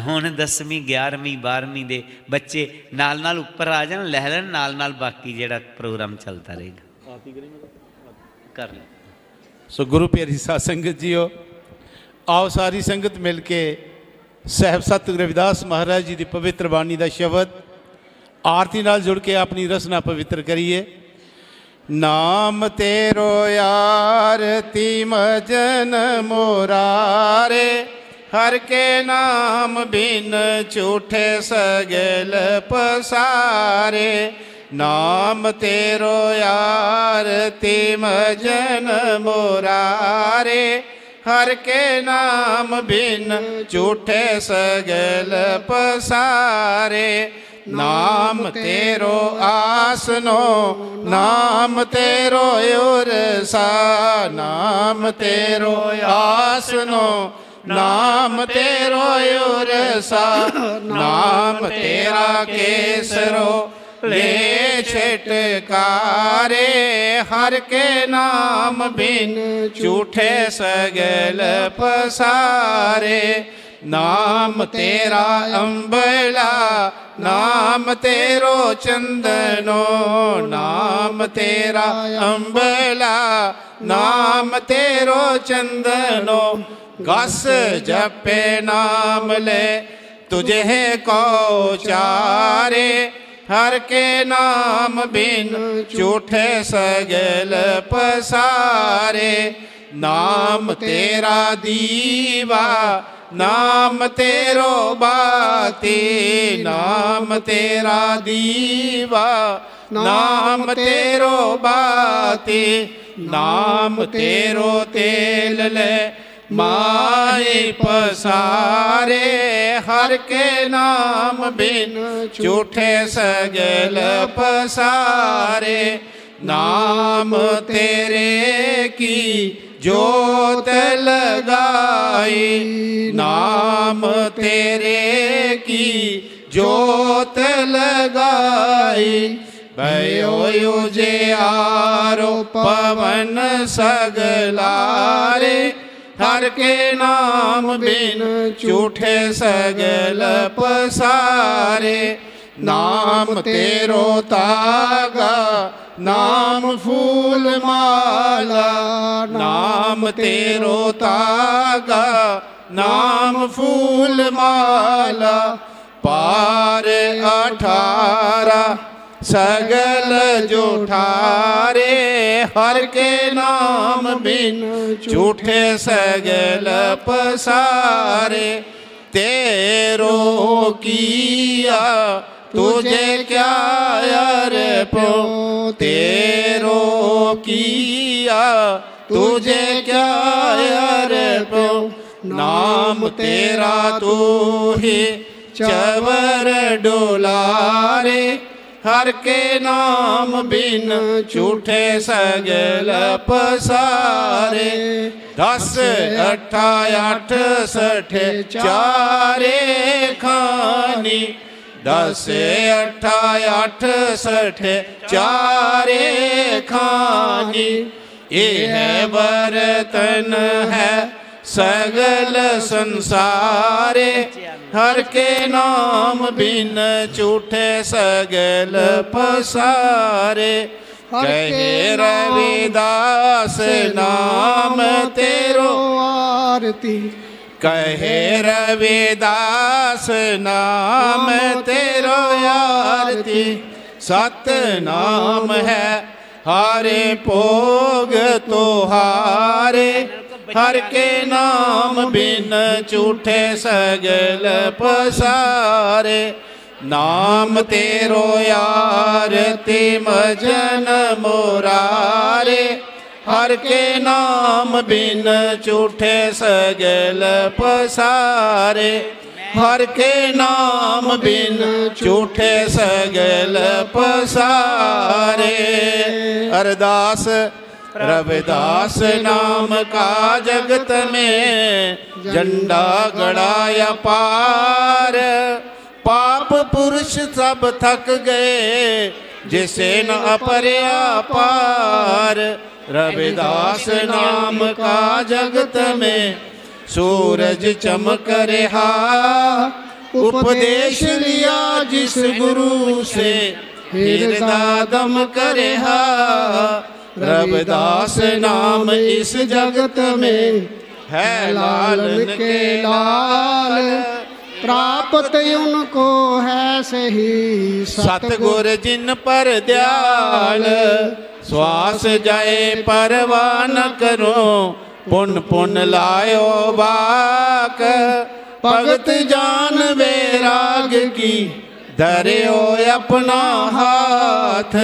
हुण 10वीं 11वीं 12वीं के बच्चे नाल नाल उपर आ जान, लै लैन नाल नाल, बाकी जिहड़ा प्रोग्राम चलता रहेगा कर ले। सो गुरु प्यारी साध संगत जीओ, आओ सारी संगत मिल के साहब सतगुरु रविदास महाराज जी की पवित्र बाणी का शब्द आरती नाल जुड़ के अपनी रसना पवित्र करिए। नाम तेरो आरती मजन मोरारे, हर के नाम बिन झूठे सगल पसारे। नाम तेरो आरती मजन मोरारे, हर के नाम बिन झूठे सगल पसारे। नाम तेरो आसनो, नाम तेरो उरसा, नाम तेरो आसनो, नाम तेरो उरसा। नाम तेरा केसरो ले छिटकारे, हर के नाम बिन झूठे सगल पसारे। नाम तेरा अंबला, नाम तेरो चंदनो, नाम तेरा अंबला, नाम तेरो चंदनो। गस जपे नाम ले तुझे को चारे, हर के नाम बिन झूठे सगल पसारे। नाम तेरा दीवा, नाम तेरो बाती, नाम तेरा दीवा, नाम तेरो बाती। नाम तेरो तेल ले माई पसारे, हर के नाम बिन झूठे सगल पसारे। नाम तेरे की जोत लगाई, नाम तेरे की जोत लगाई। भयो जे आरो पवन सगलारे, हर के नाम बिन झूठे सगल पसारे। नाम तेरो तागा, नाम फूल माला, नाम तेरो तागा, नाम फूल माला। पार 18 सगल जो ठारे, हर के नाम बिन झूठे सगल पसारे। तेरो किया तुझे क्या अर्पो, तेरो किया तुझे क्या अर्पो। नाम तेरा तू ही चवर डोलारे, हर के नाम बिन झूठे सगल पसारे। 10 8 68 चारे खानी, 10 8 68 चारे खानी। ये है बर्तन है सगल संसारे, हर के नाम बिन झूठे सगल पसारे। कहे रविदास नाम तेरो आरती, कहे रविदास नाम तेरो आरती। सत नाम है हारे भोग तो हारे, हर के नाम बिन झूठे सगल पसारे। नाम तेरो आरती मजन मोरारे, हर के नाम बिन झूठे सगल पसारे। हर के नाम बिन झूठे सगल पसारे। अरदास रविदास नाम का जगत में झंडा गड़ाया पार। पाप पुरुष सब थक गए जिसे न अपरया पार। रविदास नाम का जगत में सूरज चमक रहा। उपदेश लिया जिस गुरु से हृदय दमक रहा। रविदास नाम इस जगत में है लालन के लाल। प्राप्त उनको है सही सतगुर जिन पर दयाल। श्वास जाए परवाह न करो पुन पुन लायो बाक। भगत जान वैराग की धरियो अपना हाथ।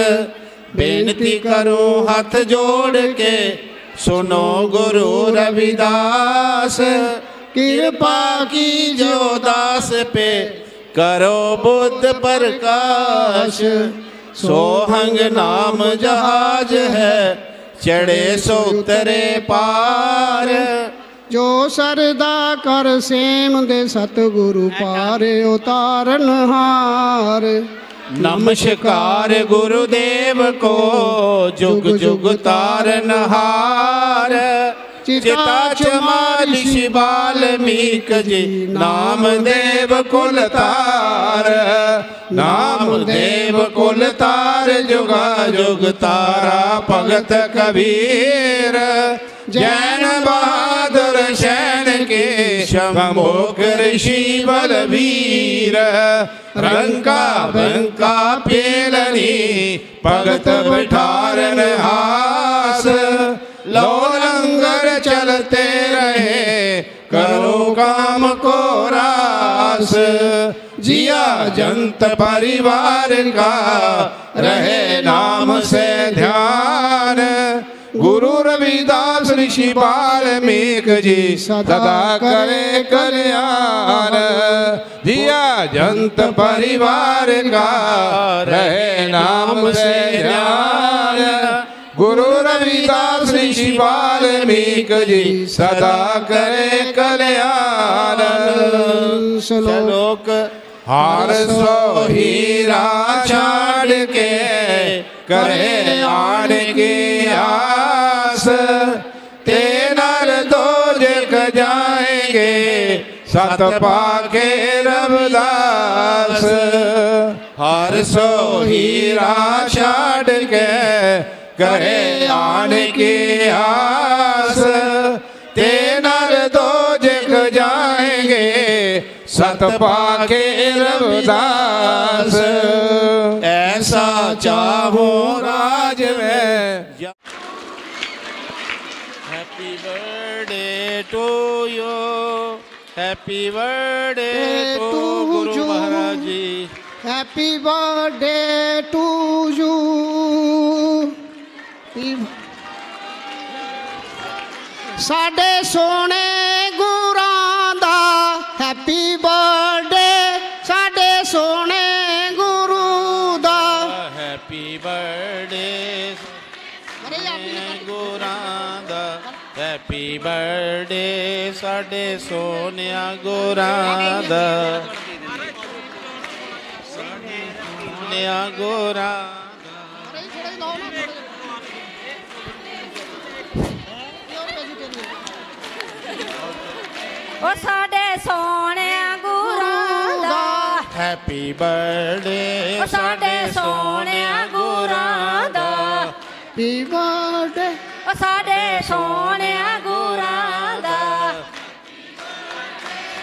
बेनती करूं हाथ जोड़ के सुनो गुरु रविदास। कृपा की जो दास पे करो बुद्ध प्रकाश। सोहंग नाम जहाज है चढ़े सो उतरे पार। जो सरदा कर सेम दे सतगुरु पारे उतारन हार। नमस्कार गुरुदेव को जुग जुग तारन हार। चिता चमार ऋषि वाल्मीक जी नाम देव कुल तार। नाम देव कुल तार जुगा जुग तारा भगत कबीर। जैन बहादुर शैन के शंभोक ऋषि बलवीर। रंका बंका पेलनी भगत बिठारन हास। लो लंगर चलते रहे करो काम को रास। जिया जंत परिवार का रहे नाम से ध्यान। गुरु रविदास ऋषि वाल्मीक जी सदा करे कल्याण। जिया जंत परिवार का रहे नाम से ध्यान। गुरु रविदास ऋषि वाल्मीक जी सदा करे कल्याण। श्लोक हार सो हीरा छाड़ के करे आन की आस। ते नर दो जग जाएंगे सत पाके रविदास। हर सो हीरा छाड़ के करे आन की आस। ते नर दो जग जाएंगे सत पाके रविदास। ऐसा चाहो राज में। Happy birthday to you, happy birthday to Guru Maharaj ji, happy birthday to you. साडे सोने गुरां दा हैप्पी बर्थडे, साडे सोने गुरु दा हैप्पी बर्थडे गुरां दा, हैप्पी बर्थडे साडे सोनिया गुरां दा, सोनिया गुरां ओ साडे सोने गुरां दा, हैप्पी बर्थडे ओ साडे सोने गुरां दा, हैप्पी बर्थडे ओ साडे सोने गुरां दा।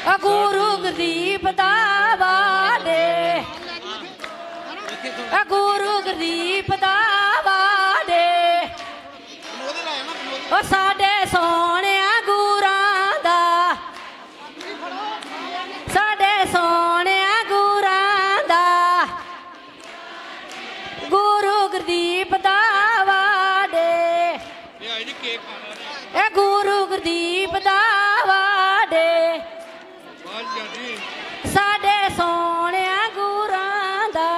ओ गुरु गरीब दा वादे, ओ गुरु गरीब दा वादे, ओ साडे सोने गुरां दा, साडे सोने गुरां दा, गुरु गुरदीप दा वाडे, ए गुरु गुरदीप दा वाडे, साडे सोने गुरां दा,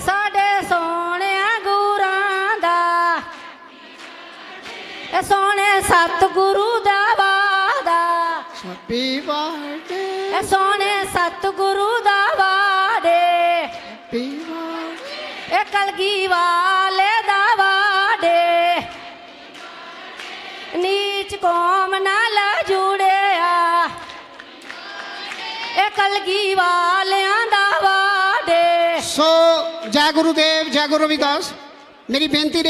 साडे सोने गुरां दा, ए सोने सतगुरु दा वादा, हैप्पी बर्थडे ए सोने सतगुरु दा वादे, हैप्पी बर्थडे ए कलगी वाले दा वादे, नीच कौम नाल जुड़िया, ए कलगी वालियां दा वादे। सो जय गुरुदेव, जय गुरु रविदास। मेरी बेनती